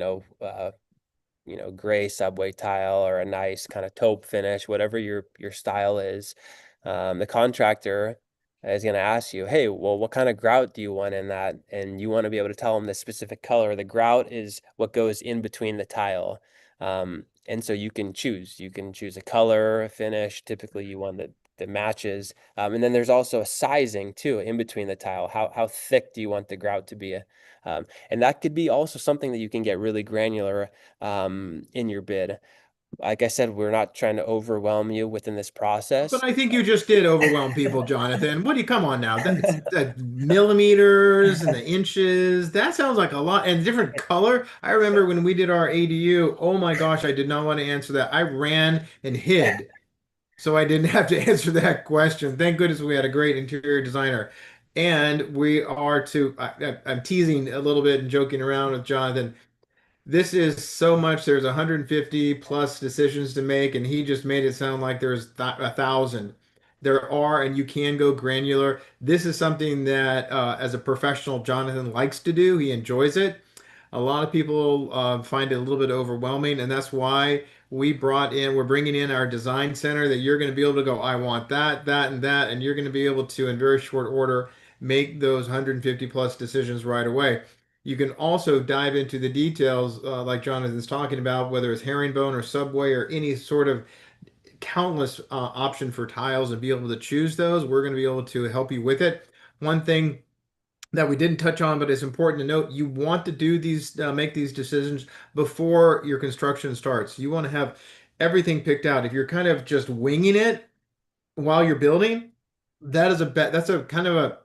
gray subway tile or a nice kind of taupe finish, whatever your style is. The contractor is going to ask you, hey, well, what kind of grout do you want in that? And you want to be able to tell them the specific color. The grout is what goes in between the tile. And so you can choose. You can choose a color, a finish. Typically, you want that matches. And then there's also a sizing too in between the tile. How thick do you want the grout to be? And that could be also something that you can get really granular in your bid. Like I said, we're not trying to overwhelm you within this But process. I think you just did overwhelm people, Jonathan. What do you come on now? That's the millimeters and the inches. That sounds like a lot. And different color. I remember when we did our ADU. Oh my gosh, I did not want to answer that. I ran and hid, so I didn't have to answer that question. Thank goodness we had a great interior designer. And we are I'm teasing a little bit and joking around with Jonathan. This is so much. There's 150 plus decisions to make, and he just made it sound like there's th 1,000. There are, and you can go granular. This is something that, as a professional, Jonathan likes to do. He enjoys it. A lot of people find it a little bit overwhelming, and that's why we're bringing in our design center that you're going to be able to go, I want that, that, and that, and you're going to be able to, in very short order, make those 150 plus decisions right away. You can also dive into the details, like Jonathan's talking about, whether it's herringbone or subway or any sort of countless option for tiles and be able to choose those. We're going to be able to help you with it. One thing that we didn't touch on, but it's important to note, you want to do these, make these decisions before your construction starts. You want to have everything picked out. If you're kind of just winging it while you're building, that's a kind of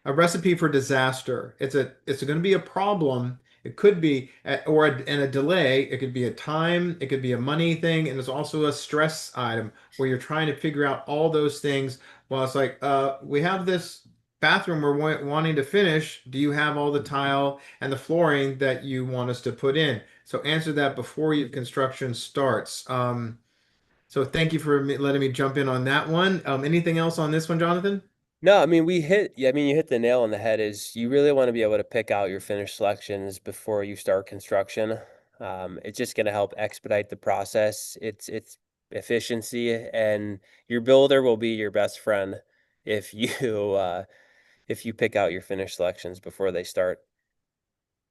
a recipe for disaster. It's going to be a problem. It could be and a delay. It could be a time. It could be a money thing, and it's also a stress item where you're trying to figure out all those things. Well, it's like we have this bathroom we're wanting to finish. Do you have all the tile and the flooring that you want us to put in? So answer that before your construction starts. So thank you for letting me jump in on that one. Anything else on this one, Jonathan? No, I mean yeah, I mean you hit the nail on the head is you really want to be able to pick out your finished selections before you start construction. It's just going to help expedite the process. It's efficiency, and your builder will be your best friend if you if you pick out your finished selections before they start.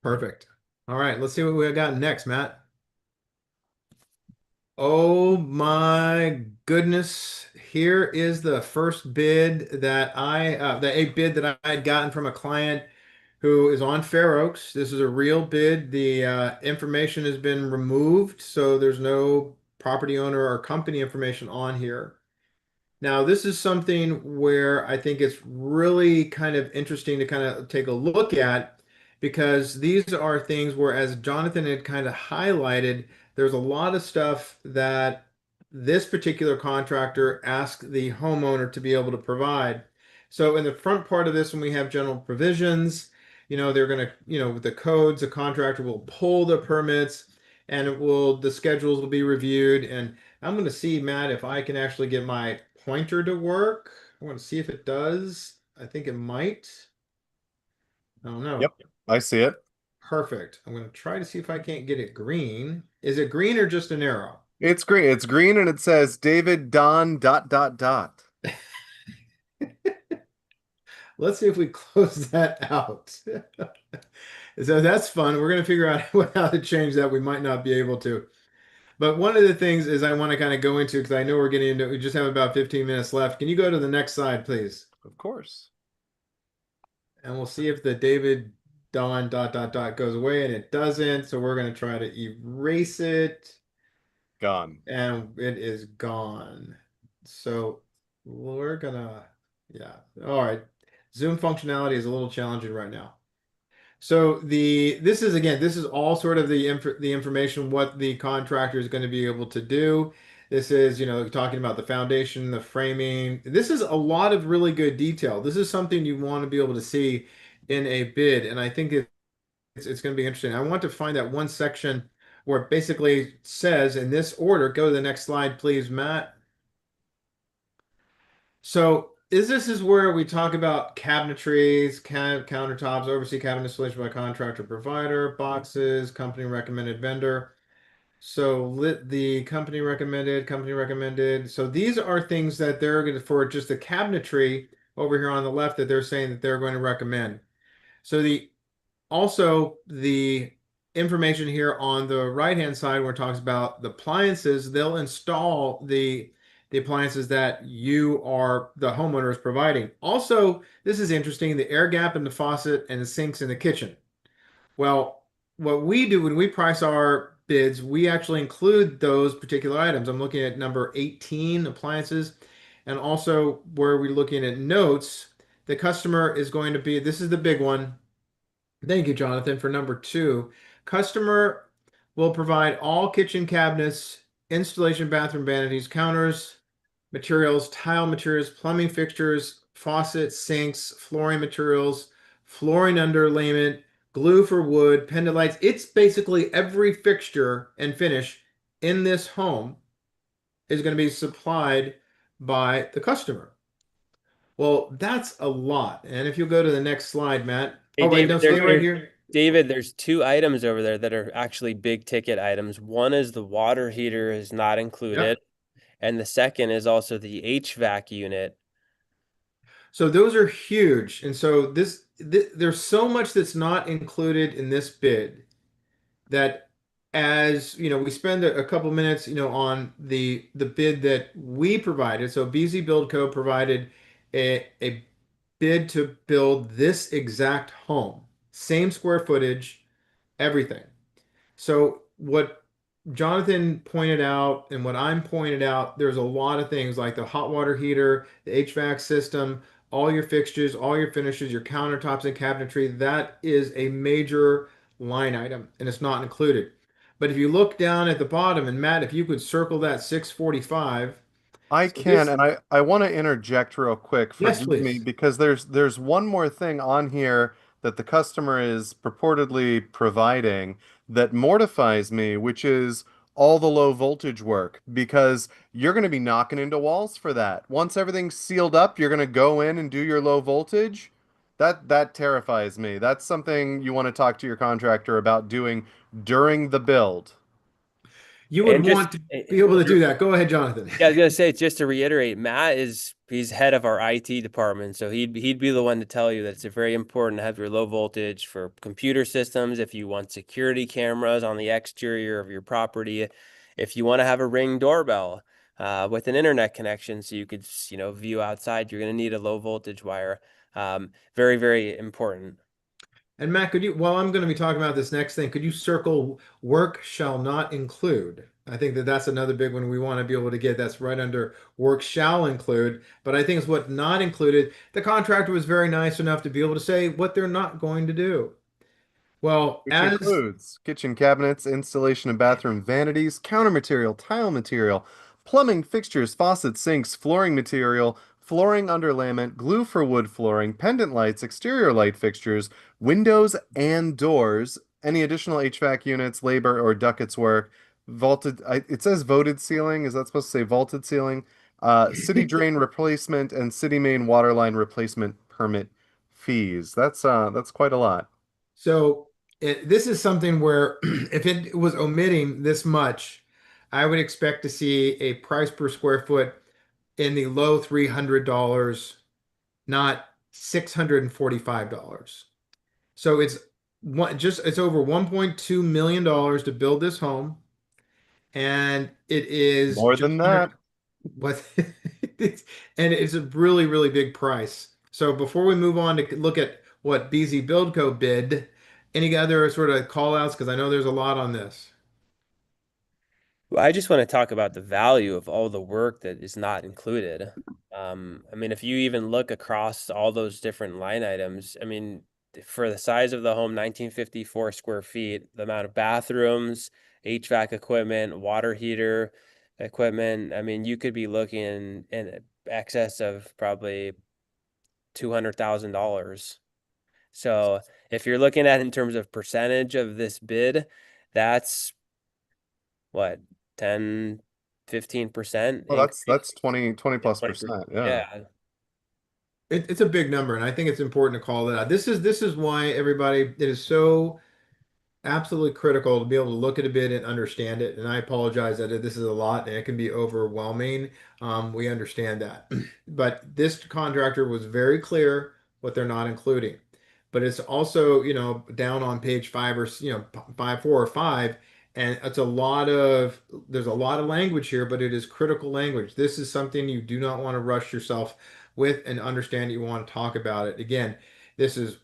Perfect. All right, let's see what we got next, Matt. Oh my goodness. Here is the first bid that a bid that I had gotten from a client who is on Fair Oaks. This is a real bid. The information has been removed, so there's no property owner or company information on here. Now, this is something where I think it's really kind of interesting to kind of take a look at because these are things where, as Jonathan had kind of highlighted, there's a lot of stuff that this particular contractor asked the homeowner to be able to provide. So in the front part of this, when we have general provisions, they're going to, with the codes, the contractor will pull the permits and the schedules will be reviewed. And I'm going to see, Matt, if I can actually get my pointer to work. I want to see if it does. I think it might. I don't know. Yep, I see it. Perfect. I'm going to try to see if I can't get it green. Is it green or just an arrow? It's green. It's green and it says David Don dot dot dot. Let's see if we close that out. So that's fun. We're going to figure out how to change that. We might not be able to. But one of the things is I want to kind of go into, because I know we're getting into, we just have about 15 minutes left. Can you go to the next slide, please? Of course. And we'll see if the David Don dot dot dot goes away, and it doesn't. So we're going to try to erase it, Gone. and it is gone. So we're gonna, yeah. All right. Zoom functionality is a little challenging right now. So this is again, this is all sort of the information what the contractor is going to be able to do. This is, talking about the foundation, the framing. This is a lot of really good detail. This is something you want to be able to see in a bid, and I think it's going to be interesting. I want to find that one section where it basically says in this order. Go to the next slide, please, Matt. So this is where we talk about cabinetries, countertops, oversee cabinet installation by contractor provider, boxes, company recommended vendor. So the company recommended. So these are things that they're going to, for just the cabinetry over here on the left, that they're saying that they're going to recommend. So the information here on the right-hand side where it talks about the appliances, they'll install the appliances that you are the homeowner is providing. Also, this is interesting, the air gap in the faucet and the sinks in the kitchen. Well, what we do when we price our bids, we actually include those particular items. I'm looking at number 18, appliances, and also where we're looking at notes, the customer is going to be, this is the big one. Thank you, Jonathan, for number 2. Customer will provide all kitchen cabinets, installation bathroom vanities, counters, materials, tile materials, plumbing fixtures, faucets, sinks, flooring materials, flooring underlayment, glue for wood, pendant lights. It's basically every fixture and finish in this home is going to be supplied by the customer. Well, that's a lot. And if you go to the next slide, Matt. Hey, Oh, wait, David, no, stay right here. There's two items over there that are actually big ticket items. One is the water heater is not included, Yep. and the second is also the HVAC unit. So those are huge. And so there's so much that's not included in this bid that, as we spend a couple minutes, on the bid that we provided. So BZ Build Co. provided a bid to build this exact home, same square footage, everything. So what Jonathan pointed out and what I'm pointed out, there's a lot of things like the hot water heater, the HVAC system, all your fixtures, all your finishes, your countertops and cabinetry. That is a major line item and it's not included. But if you look down at the bottom, and Matt, if you could circle that 645. I So can, this, and I want to interject real quick. yes, Forgive me, please. because there's one more thing on here that the customer is purportedly providing that mortifies me, which is all the low voltage work, because you're going to be knocking into walls for that. Once everything's sealed up, you're going to go in and do your low voltage. That terrifies me. That's something you want to talk to your contractor about doing during the build. You would And want to be able to do that. Go ahead, Jonathan. yeah, I was gonna say, just to reiterate, he's head of our IT department, so he'd be the one to tell you that it's very important to have your low voltage for computer systems. If you want security cameras on the exterior of your property, if you want to have a Ring doorbell with an internet connection, so you could view outside, you're gonna need a low voltage wire. Very, very important. And Matt, while I'm going to be talking about this next thing, could you circle work shall not include? I think that's another big one we want to be able to get. That's right under work shall include. But I think it's what not included. The contractor was very nice enough to be able to say what they're not going to do. Well, Which as includes kitchen cabinets, installation of bathroom vanities, counter material, tile material, plumbing fixtures, faucets, sinks, flooring material, flooring underlayment, glue for wood flooring, pendant lights, exterior light fixtures, windows and doors, any additional HVAC units, labor, or ductwork work, it says voted ceiling. Is that supposed to say vaulted ceiling? City drain replacement and city main water line replacement permit fees. That's quite a lot. So this is something where if it was omitting this much, I would expect to see a price per square foot in the low $300, not $645. So it's over $1.2 million to build this home, and it is More just than under that. what and it's a really, really big price. So before we move on to look at what BZ Buildco bid, any other sort of call outs? Because I know there's a lot on this. Well, I just want to talk about the value of all the work that is not included. I mean, if you even look across all those different line items, I mean, for the size of the home, 1954 square feet, the amount of bathrooms, HVAC equipment, water heater equipment, I mean, you could be looking in excess of probably $200,000. So if you're looking at it in terms of percentage of this bid, that's what, 10, 15% Well, increase? that's 20 Yeah, plus 20%. percent. Yeah. Yeah. It's a big number, and I think it's important to call that out. This is why everybody it is so absolutely critical to be able to look at a bid and understand it. And I apologize that this is a lot and it can be overwhelming. We understand that. But this contractor was very clear what they're not including. But it's also, down on page five or, five, 4 or 5. And there's a lot of language here, but it is critical language. This is something you do not want to rush yourself with and understand that you want to talk about it. Again, this is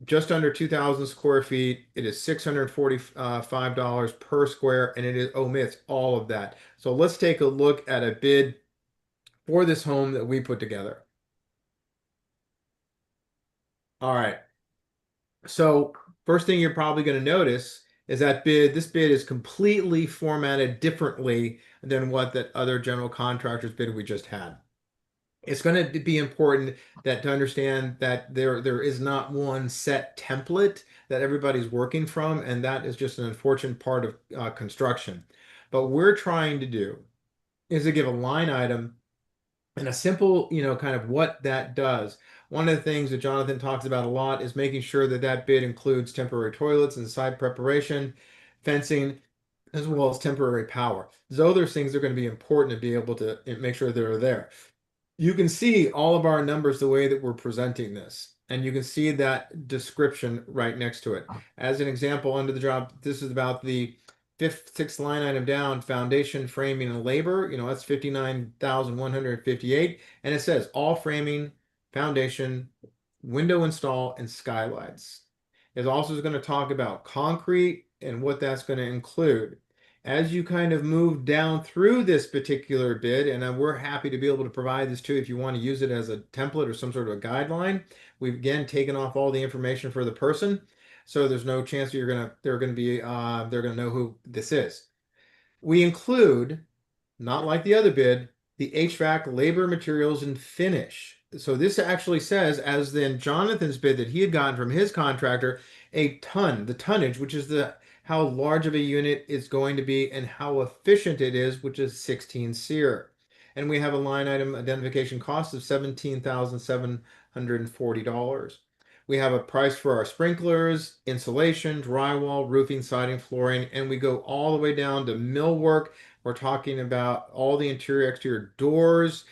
just under 2,000 square feet. It is $645 per square, and omits all of that. So let's take a look at a bid for this home that we put together. All right. So first thing you're probably going to notice is that this bid is completely formatted differently than what that other general contractor's bid we just had. It's going to be important to understand that there is not one set template that everybody's working from, and that is just an unfortunate part of construction. But we're trying to do is to give a line item and a simple, kind of what that does. One of the things that Jonathan talks about a lot is making sure that that bid includes temporary toilets and site preparation, fencing, as well as temporary power. Those things are going to be important to be able to make sure they're there. You can see all of our numbers the way that we're presenting this, and you can see that description right next to it. As an example, under the job, this is about the sixth line item down, foundation, framing, and labor. That's 59,158, and it says all framing, foundation, window install, and skylights. It also is going to talk about concrete and what that's going to include. As you kind of move down through this particular bid, and we're happy to be able to provide this too if you want to use it as a template or some sort of a guideline. We've again taken off all the information for the person, so there's no chance they're gonna know who this is. We include, not like the other bid, the HVAC labor, materials, and finish. So this actually says, as then Jonathan's bid that he had gotten from his contractor, the tonnage, which is how large of a unit it's going to be and how efficient it is, which is 16 SEER. And we have a line item identification cost of $17,740. We have a price for our sprinklers, insulation, drywall, roofing, siding, flooring, and we go all the way down to millwork. We're talking about all the interior, exterior doors,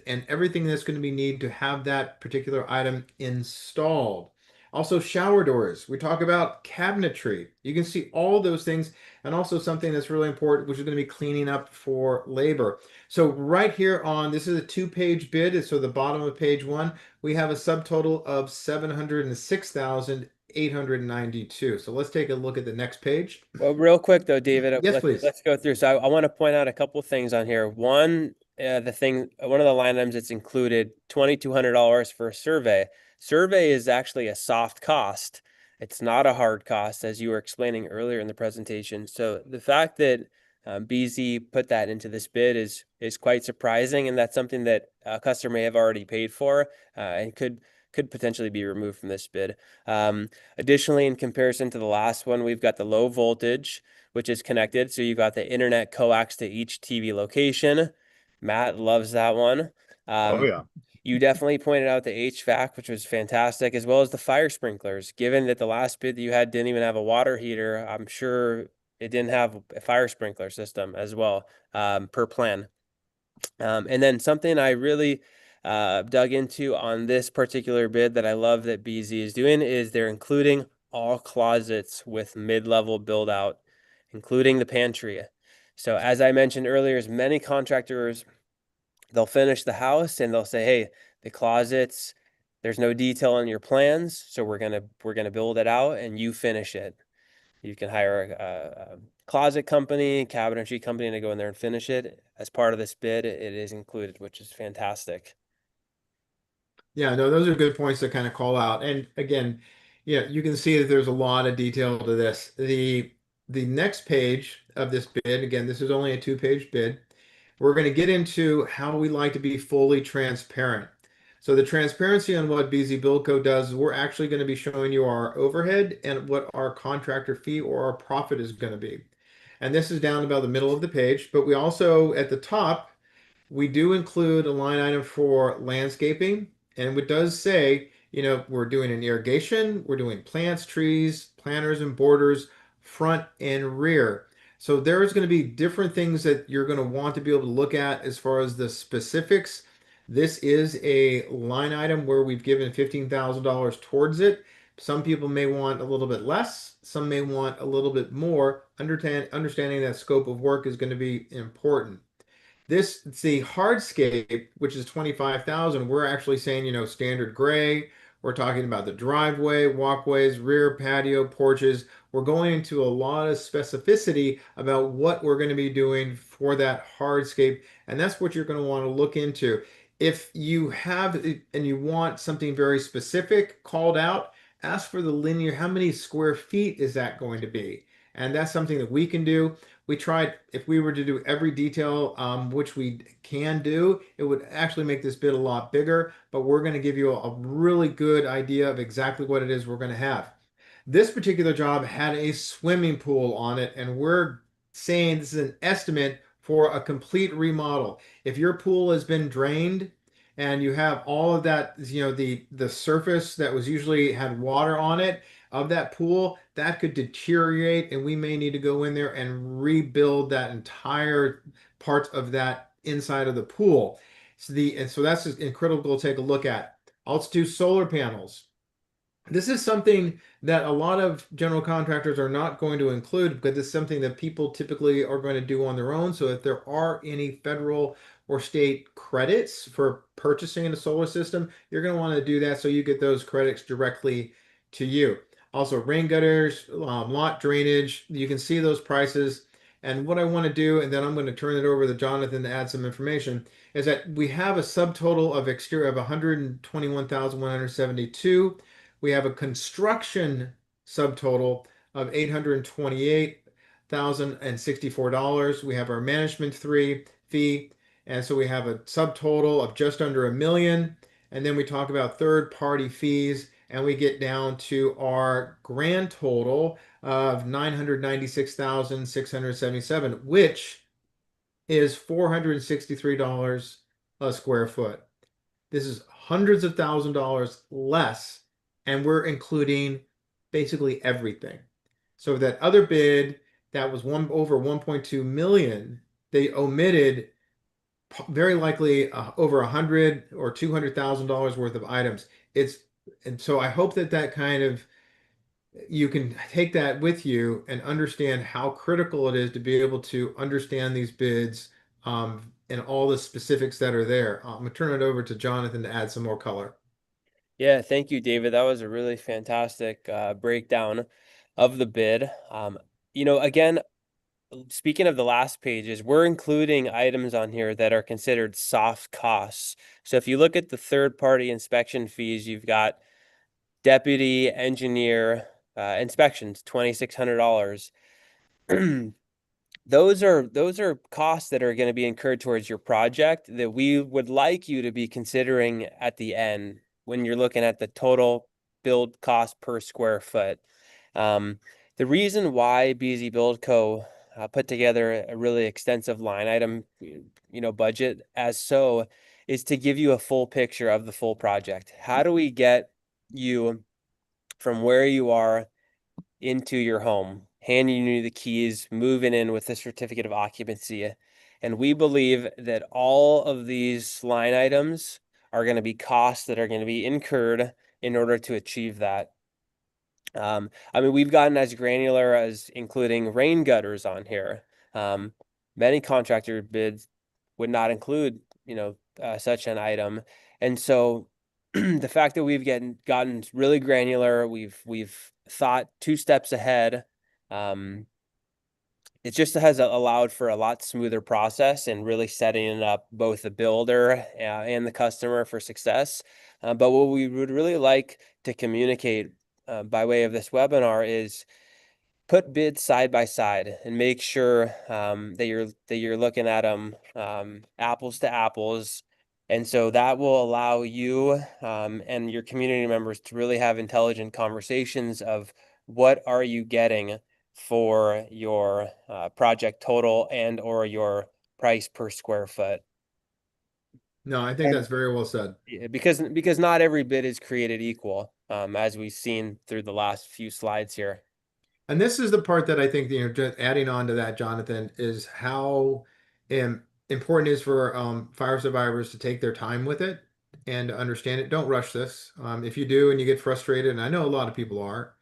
and everything that's going to be needed to have that particular item installed. Also, shower doors. We talk about cabinetry. You can see all those things, and also something that's really important, which is going to be cleaning up for labor. So right here this is a 2-page bid. So the bottom of page 1, we have a subtotal of 706,892. So let's take a look at the next page. Well, real quick though, David, Yes, please. let's go through. So I want to point out a couple things on here. One, one of the line items that's included, $2,200 for a survey. Survey is actually a soft cost. It's not a hard cost, as you were explaining earlier in the presentation. So the fact that BZ put that into this bid is quite surprising, and that's something that a customer may have already paid for, and could could potentially be removed from this bid. Additionally, in comparison to the last one, we've got the low voltage, which is connected. So you've got the internet coax to each TV location. Matt loves that one. Oh Um, yeah. you definitely pointed out the HVAC, which was fantastic, as well as the fire sprinklers. Given that the last bid that you had didn't even have a water heater, I'm sure it didn't have a fire sprinkler system as well, per plan. And then something I really dug into on this particular bid that I love that BZ is doing is they're including all closets with mid-level build out, including the pantry. So as I mentioned earlier, as many contractors, they'll finish the house and they'll say, hey, the closets, there's no detail on your plans, so we're gonna build it out and you finish it. You can hire a closet company, cabinetry company to go in there and finish it. As part of this bid, it is included, which is fantastic. Yeah, no, those are good points to kind of call out. And again, yeah, you can see that there's a lot of detail to this. The next page of this bid, again, this is only a two-page bid. We're going to get into how we like to be fully transparent. So the transparency on what BZ Buildco does is we're actually going to be showing you our overhead and what our contractor fee or our profit is going to be. And this is down about the middle of the page, but we also at the top we do include a line item for landscaping, and it does say, we're doing an irrigation, we're doing plants, trees, planters, and borders, front and rear. So there's going to be different things that you're going to want to be able to look at as far as the specifics. This is a line item where we've given $15,000 towards it. Some people may want a little bit less, some may want a little bit more. Understanding that scope of work is going to be important. This, the hardscape, which is 25,000, we're actually saying, standard gray. We're talking about the driveway, walkways, rear patio, porches. We're going into a lot of specificity about what we're going to be doing for that hardscape, and that's what you're going to want to look into. If you have and you want something very specific called out, ask for the linear, how many square feet is that going to be? And that's something that we can do. We tried, if we were to do every detail, which we can do, it would actually make this bid a lot bigger, but we're going to give you a really good idea of exactly what it is we're going to have. This particular job had a swimming pool on it, and we're saying this is an estimate for a complete remodel. If your pool has been drained and you have all of that, the surface that was usually had water on it of that pool, that could deteriorate, and we may need to go in there and rebuild that entire part of that inside of the pool. So that's critical to take a look at. Also, do solar panels. This is something that a lot of general contractors are not going to include because it's something that people typically are going to do on their own. So if there are any federal or state credits for purchasing a solar system, you're going to want to do that so you get those credits directly to you. Also, rain gutters, lot drainage, you can see those prices. And what I want to do, and then I'm going to turn it over to Jonathan to add some information, is that we have a subtotal of exterior of 121,172. We have a construction subtotal of $828,064. We have our management fee, and so we have a subtotal of just under a million. And then we talk about third-party fees, and we get down to our grand total of $996,677, which is $463 a square foot. This is hundreds of $1,000s less, and we're including basically everything. So that other bid that was over 1.2 million, they omitted very likely over 100 or $200,000 worth of items. And so I hope that that kind of you can take that with you and understand how critical it is to be able to understand these bids and all the specifics that are there. I'm gonna turn it over to Jonathan to add some more color. Yeah, thank you, David. That was a really fantastic breakdown of the bid. Again, speaking of the last pages, we're including items on here that are considered soft costs. So if you look at the third-party inspection fees, you've got deputy engineer inspections, $2,600. Those are costs that are going to be incurred towards your project that we would like you to be considering at the end when you're looking at the total build cost per square foot. Um, the reason why BZ Build Co. Put together a really extensive line item, budget as so is to give you a full picture of the full project. How do we get you from where you are into your home, handing you the keys, moving in with a certificate of occupancy? And we believe that all of these line items are going to be costs that are going to be incurred in order to achieve that. I mean, we've gotten as granular as including rain gutters on here. Many contractor bids would not include, such an item. And so the fact that we've gotten really granular, we've thought 2 steps ahead. It just has allowed for a lot smoother process and really setting up both the builder and the customer for success. But what we would really like to communicate by way of this webinar is put bids side by side and make sure that you're looking at them apples to apples. And so that will allow you and your community members to really have intelligent conversations of what are you getting for your project total and or your price per square foot. No, I think And that's very well said. because not every bid is created equal, as we've seen through the last few slides here. And this is the part that I think, just adding on to that, Jonathan, is how important it is for fire survivors to take their time with it and to understand it. Don't rush this. If you do and you get frustrated, and I know a lot of people are,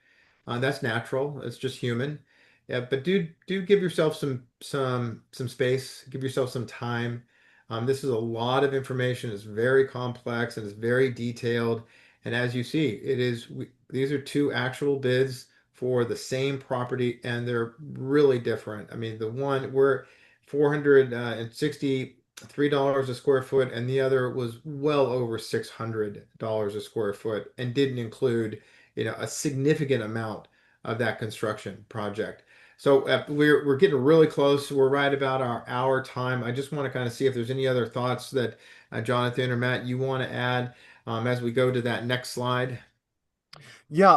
that's natural. It's just human. Yeah, but do give yourself some space. Give yourself some time. This is a lot of information. It's very complex and it's very detailed. And as you see, these are two actual bids for the same property, and they're really different. I mean, the one we're $463 a square foot, and the other was well over $600 a square foot, and didn't include, a significant amount of that construction project. So we're getting really close. We're right about our hour time. I just want to kind of see if there's any other thoughts that Jonathan or Matt you want to add as we go to that next slide. Yeah,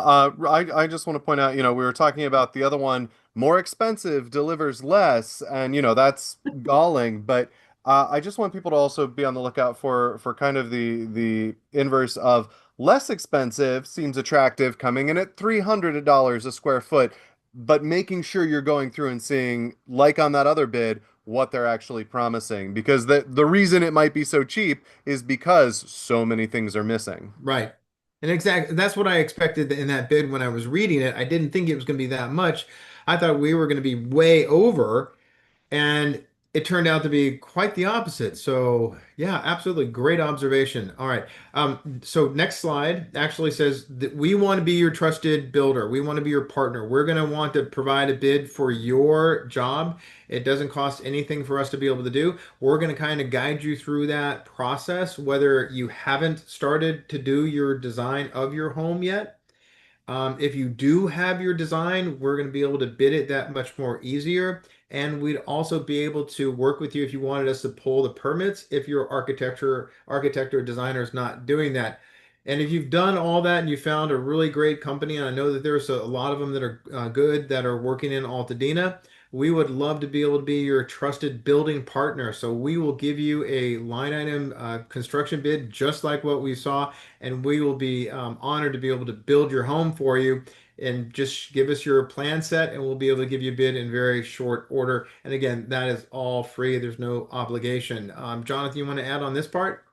I just want to point out, we were talking about the other one, more expensive, delivers less, and that's galling. But I just want people to also be on the lookout for kind of the inverse of less expensive seems attractive, coming in at $300 a square foot, but making sure you're going through and seeing, like on that other bid, what they're actually promising, because the reason it might be so cheap is because so many things are missing. Right. And exactly that's what I expected in that bid when I was reading it. I didn't think it was going to be that much. I thought we were going to be way over, and it turned out to be quite the opposite. So, yeah, absolutely great observation. All right. So next slide actually says that we want to be your trusted builder. We want to be your partner. We're going to want to provide a bid for your job. It doesn't cost anything for us to be able to do. We're going to kind of guide you through that process, whether you haven't started to do your design of your home yet. If you do have your design, we're going to be able to bid it that much more easier. And we'd also be able to work with you if you wanted us to pull the permits if your architect or designer is not doing that. And if you've done all that and you found a really great company, and I know that there's a lot of them that are good that are working in Altadena, we would love to be able to be your trusted building partner. So we will give you a line item construction bid just like what we saw, and we will be honored to be able to build your home for you. And just give us your plan set, and we'll be able to give you a bid in very short order. And again, that is all free. There's no obligation. Jonathan, you want to add on this part?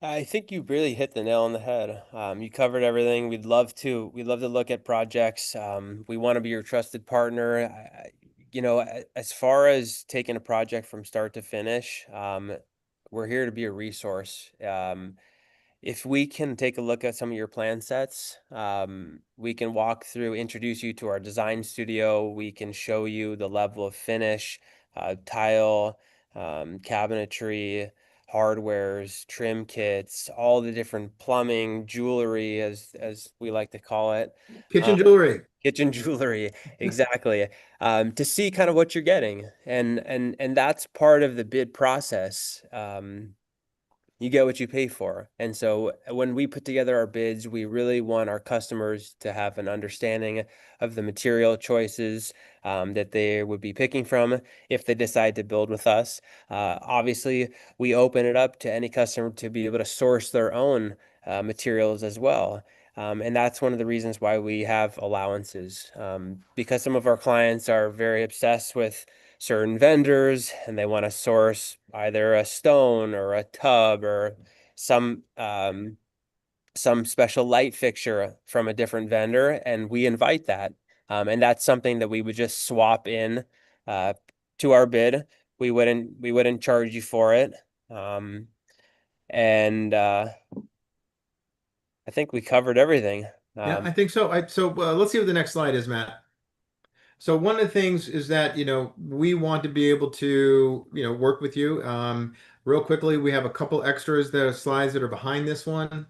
I think you really hit the nail on the head. You covered everything. We'd love to look at projects. We want to be your trusted partner. As far as taking a project from start to finish, we're here to be a resource. If we can take a look at some of your plan sets, we can walk through, introduce you to our design studio. We can show you the level of finish, tile, cabinetry, hardwares, trim kits, all the different plumbing, jewelry, as we like to call it, Kitchen uh, jewelry. kitchen jewelry, exactly, to see kind of what you're getting, and that's part of the bid process. you get what you pay for. And so when we put together our bids, we really want our customers to have an understanding of the material choices that they would be picking from if they decide to build with us. Obviously, we open it up to any customer to be able to source their own materials as well. And that's one of the reasons why we have allowances, because some of our clients are very obsessed with certain vendors and they want to source either a stone or a tub or some some special light fixture from a different vendor, and we invite that. And that's something that we would just swap in uh, to our bid. We wouldn't charge you for it. And I think we covered everything. Yeah, Um, I think so. Let's see what the next slide is, Matt. So one of the things is that, we want to be able to, work with you. Real quickly, we have a couple extras that are slides that are behind this one.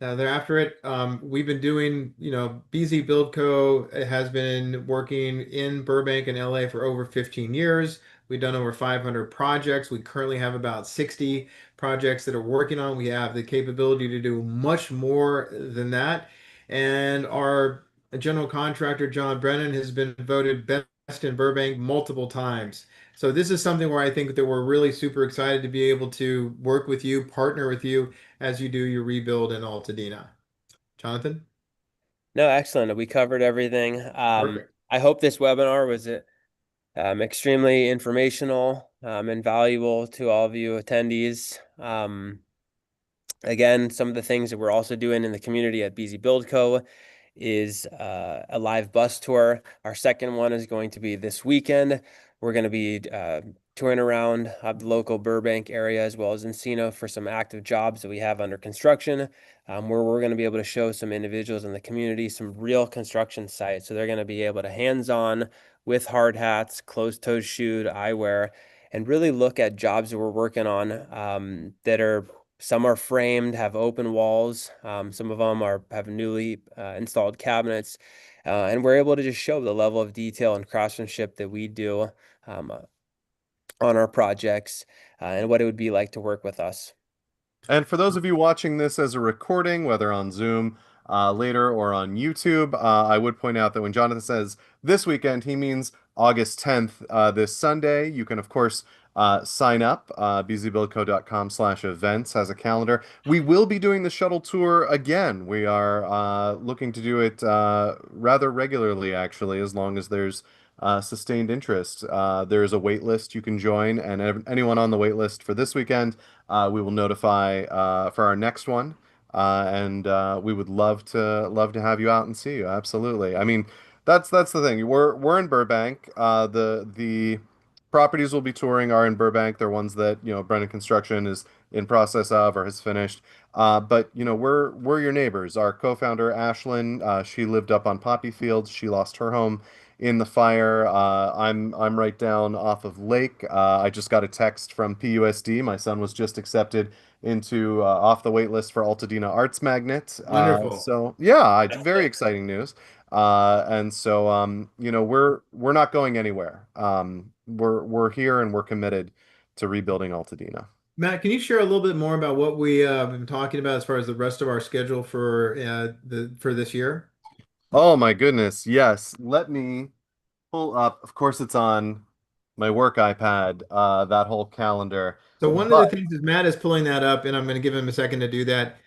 Thereafter it, we've been doing, BZ Build Co. has been working in Burbank and LA for over 15 years. We've done over 500 projects. We currently have about 60 projects that are working on. We have the capability to do much more than that. And our general contractor, John Brennan, has been voted best in Burbank multiple times. So this is something where I think that we're really super excited to be able to work with you, partner with you as you do your rebuild in Altadena. Jonathan? no, excellent. We covered everything. Perfect. I hope this webinar was extremely informational and valuable to all of you attendees. Again, some of the things that we're also doing in the community at BZ Build Co. is a live bus tour. Our second one is going to be this weekend. We're going to be touring around the local Burbank area as well as Encino for some active jobs that we have under construction, where we're going to be able to show some individuals in the community some real construction sites. So they're going to be able to hands-on with hard hats, closed-toed shoe, eyewear, and really look at jobs that we're working on that are some are framed, have open walls. Some of them have newly installed cabinets, and we're able to just show the level of detail and craftsmanship that we do um, on our projects, and what it would be like to work with us. And for those of you watching this as a recording, whether on Zoom later or on YouTube, I would point out that when Jonathan says this weekend, he means August 10th, this Sunday. You can, of course, sign up. bzbuildco.com/events has a calendar. We will be doing the shuttle tour again. We are looking to do it rather regularly, actually, as long as there's sustained interest. There is a wait list you can join, and anyone on the wait list for this weekend we will notify for our next one, and we would love to have you out and see you. Absolutely. I mean, that's the thing. We're in Burbank. The properties we'll be touring are in Burbank. They're ones that Brennan Construction is in process of or has finished. But we're your neighbors. Our co-founder Ashlyn, she lived up on Poppy Fields. She lost her home in the fire. I'm right down off of Lake. I just got a text from PUSD. My son was just accepted into off the wait list for Altadena Arts Magnet. Wonderful. So yeah, very exciting news. And so we're not going anywhere. We're here and we're committed to rebuilding Altadena. Matt, can you share a little bit more about what we have been talking about as far as the rest of our schedule for for this year? Oh my goodness, yes. Let me pull up. Of course, it's on my work iPad, that whole calendar. So one of the But things is Matt is pulling that up, and I'm going to give him a second to do that.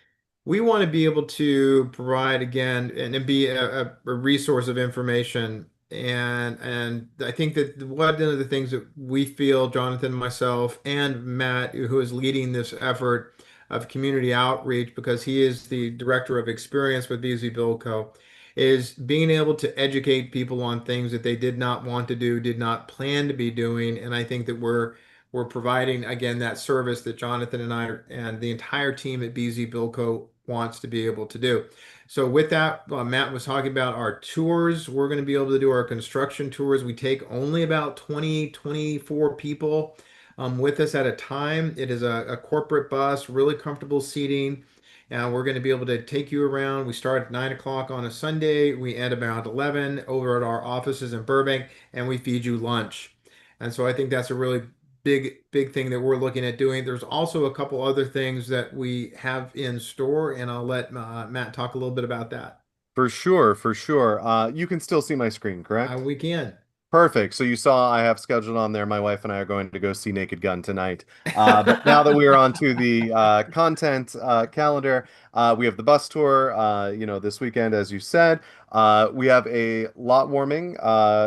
We want to be able to provide again and be a resource of information. And I think that one of the things that we feel, Jonathan, myself, and Matt, who is leading this effort of community outreach, because he is the director of experience with BZ Bilco, is being able to educate people on things that they did not want to do, did not plan to be doing. And I think that we're providing again that service that Jonathan and I and the entire team at BZ Bilco wants to be able to do. So with that, Matt was talking about our tours. We're going to be able to do our construction tours. We take only about 20, 24 people with us at a time. It is a corporate bus, really comfortable seating. And we're going to be able to take you around. We start at 9 o'clock on a Sunday. We end about 11 over at our offices in Burbank, and we feed you lunch. And so I think that's a really big thing that we're looking at doing. There's also a couple other things that we have in store, and I'll let Matt talk a little bit about that. For sure, for sure. You can still see my screen, correct? We can. Perfect. So you saw I have scheduled on there. My wife and I are going to go see Naked Gun tonight. But now that we are on to the content calendar, we have the bus tour, this weekend, as you said. We have a lot warming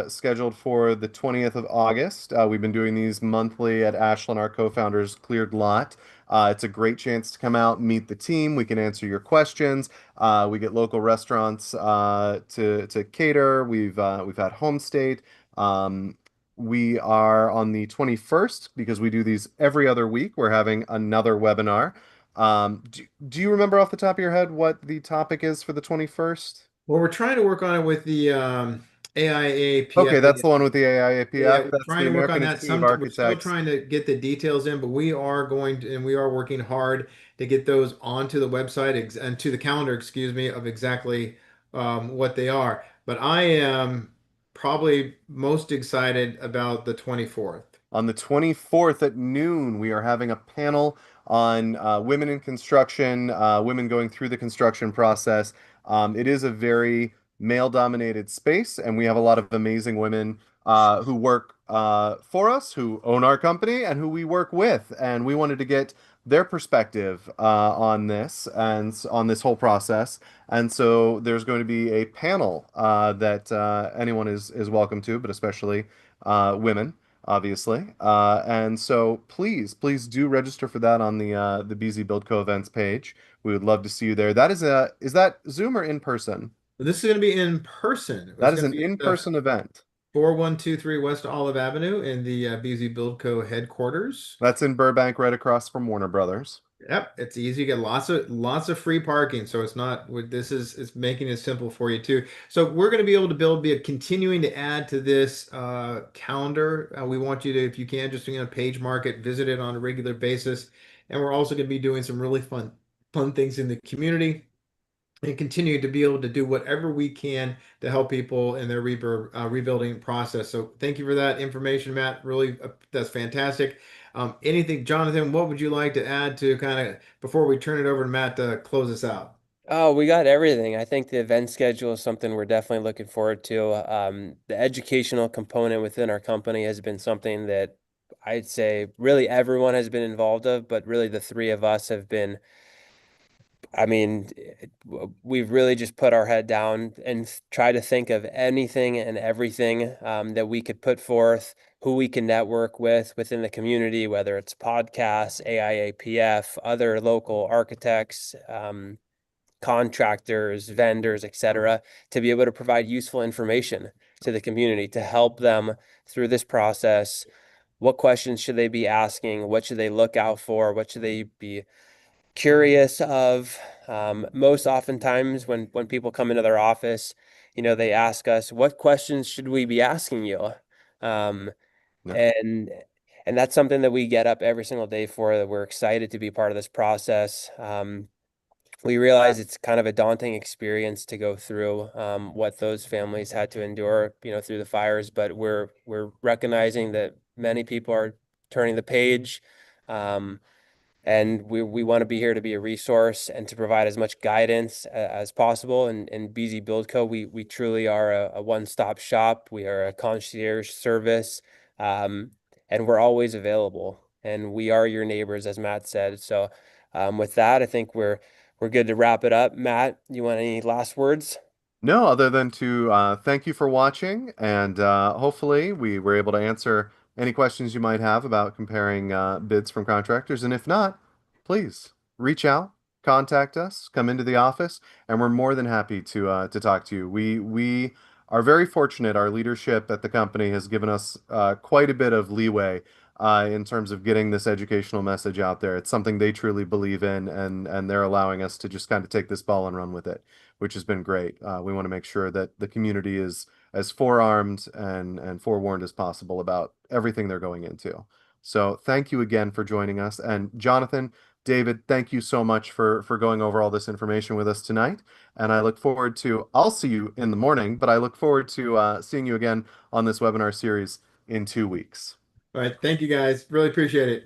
scheduled for the 20th of August. We've been doing these monthly at Ashland, our co-founder's cleared lot. It's a great chance to come out, meet the team. We can answer your questions. We get local restaurants to cater. We've had home state. Um, we are on the 21st because we do these every other week. We're having another webinar. Do you remember off the top of your head what the topic is for the 21st? Well, we're trying to work on it with the Okay, AIAPF. that's the one with the Yeah, AIAPF. we're That's the trying to work on American that. Institute of We're still Architects. trying to get the details in, but we are going to, and we are working hard to get those onto the website and to the calendar, excuse me, of exactly what they are. But I am probably most excited about the 24th. On the 24th at noon, we are having a panel on women in construction, women going through the construction process. It is a very male-dominated space, and we have a lot of amazing women who work for us, who own our company, and who we work with. And we wanted to get their perspective on this and on this whole process. And so there's going to be a panel that anyone is welcome to, but especially women obviously. And so please do register for that on the BZ Build Co events page. We would love to see you there. Is that Zoom or in person? This is going to be in person. That It's is going to an be at the in-person event. 4123 West Olive Avenue in the BZ Build Co headquarters. That's in Burbank, right across from Warner Brothers. Yep, it's easy. You get lots of free parking, so it's not. This is it's making it simple for you too. So we're going to be able to be continuing to add to this calendar. We want you to, if you can, just page mark it, visit it on a regular basis, and we're also going to be doing some really fun things in the community and continue to be able to do whatever we can to help people in their rebuilding process. So thank you for that information, Matt. Really, that's fantastic. Anything, Jonathan, what would you like to add to kind of before we turn it over to Matt to close us out? Oh, we got everything. I think the event schedule is something we're definitely looking forward to. The educational component within our company has been something that I'd say really everyone has been involved of, but really the three of us have been, I mean, we've really just put our head down and try to think of anything and everything that we could put forth, who we can network with within the community, whether it's podcasts, AIAPF, other local architects, contractors, vendors, etc., to be able to provide useful information to the community to help them through this process. What questions should they be asking? What should they look out for? What should they be curious of? Most oftentimes when people come into their office, they ask us, what questions should we be asking you? Um, No. and and that's something that we get up every single day for, that we're excited to be part of this process. We realize it's kind of a daunting experience to go through what those families had to endure, through the fires, but we're recognizing that many people are turning the page. And we want to be here to be a resource and to provide as much guidance as possible. And in BZ Build Co, we truly are a one-stop shop. We are a concierge service, and we're always available. And we are your neighbors, as Matt said. So with that, I think we're good to wrap it up. Matt, you want any last words? No, other than to thank you for watching, and hopefully we were able to answer any questions you might have about comparing bids from contractors. And if not, please reach out, contact us, come into the office, and we're more than happy to talk to you. We are very fortunate. Our leadership at the company has given us quite a bit of leeway in terms of getting this educational message out there. It's something they truly believe in, and they're allowing us to just kind of take this ball and run with it, which has been great. We want to make sure that the community is as forearmed and forewarned as possible about everything they're going into. So thank you again for joining us. And Jonathan, David, thank you so much for going over all this information with us tonight. And I look forward to, I'll see you in the morning, but I look forward to seeing you again on this webinar series in 2 weeks. All right. Thank you guys. Really appreciate it.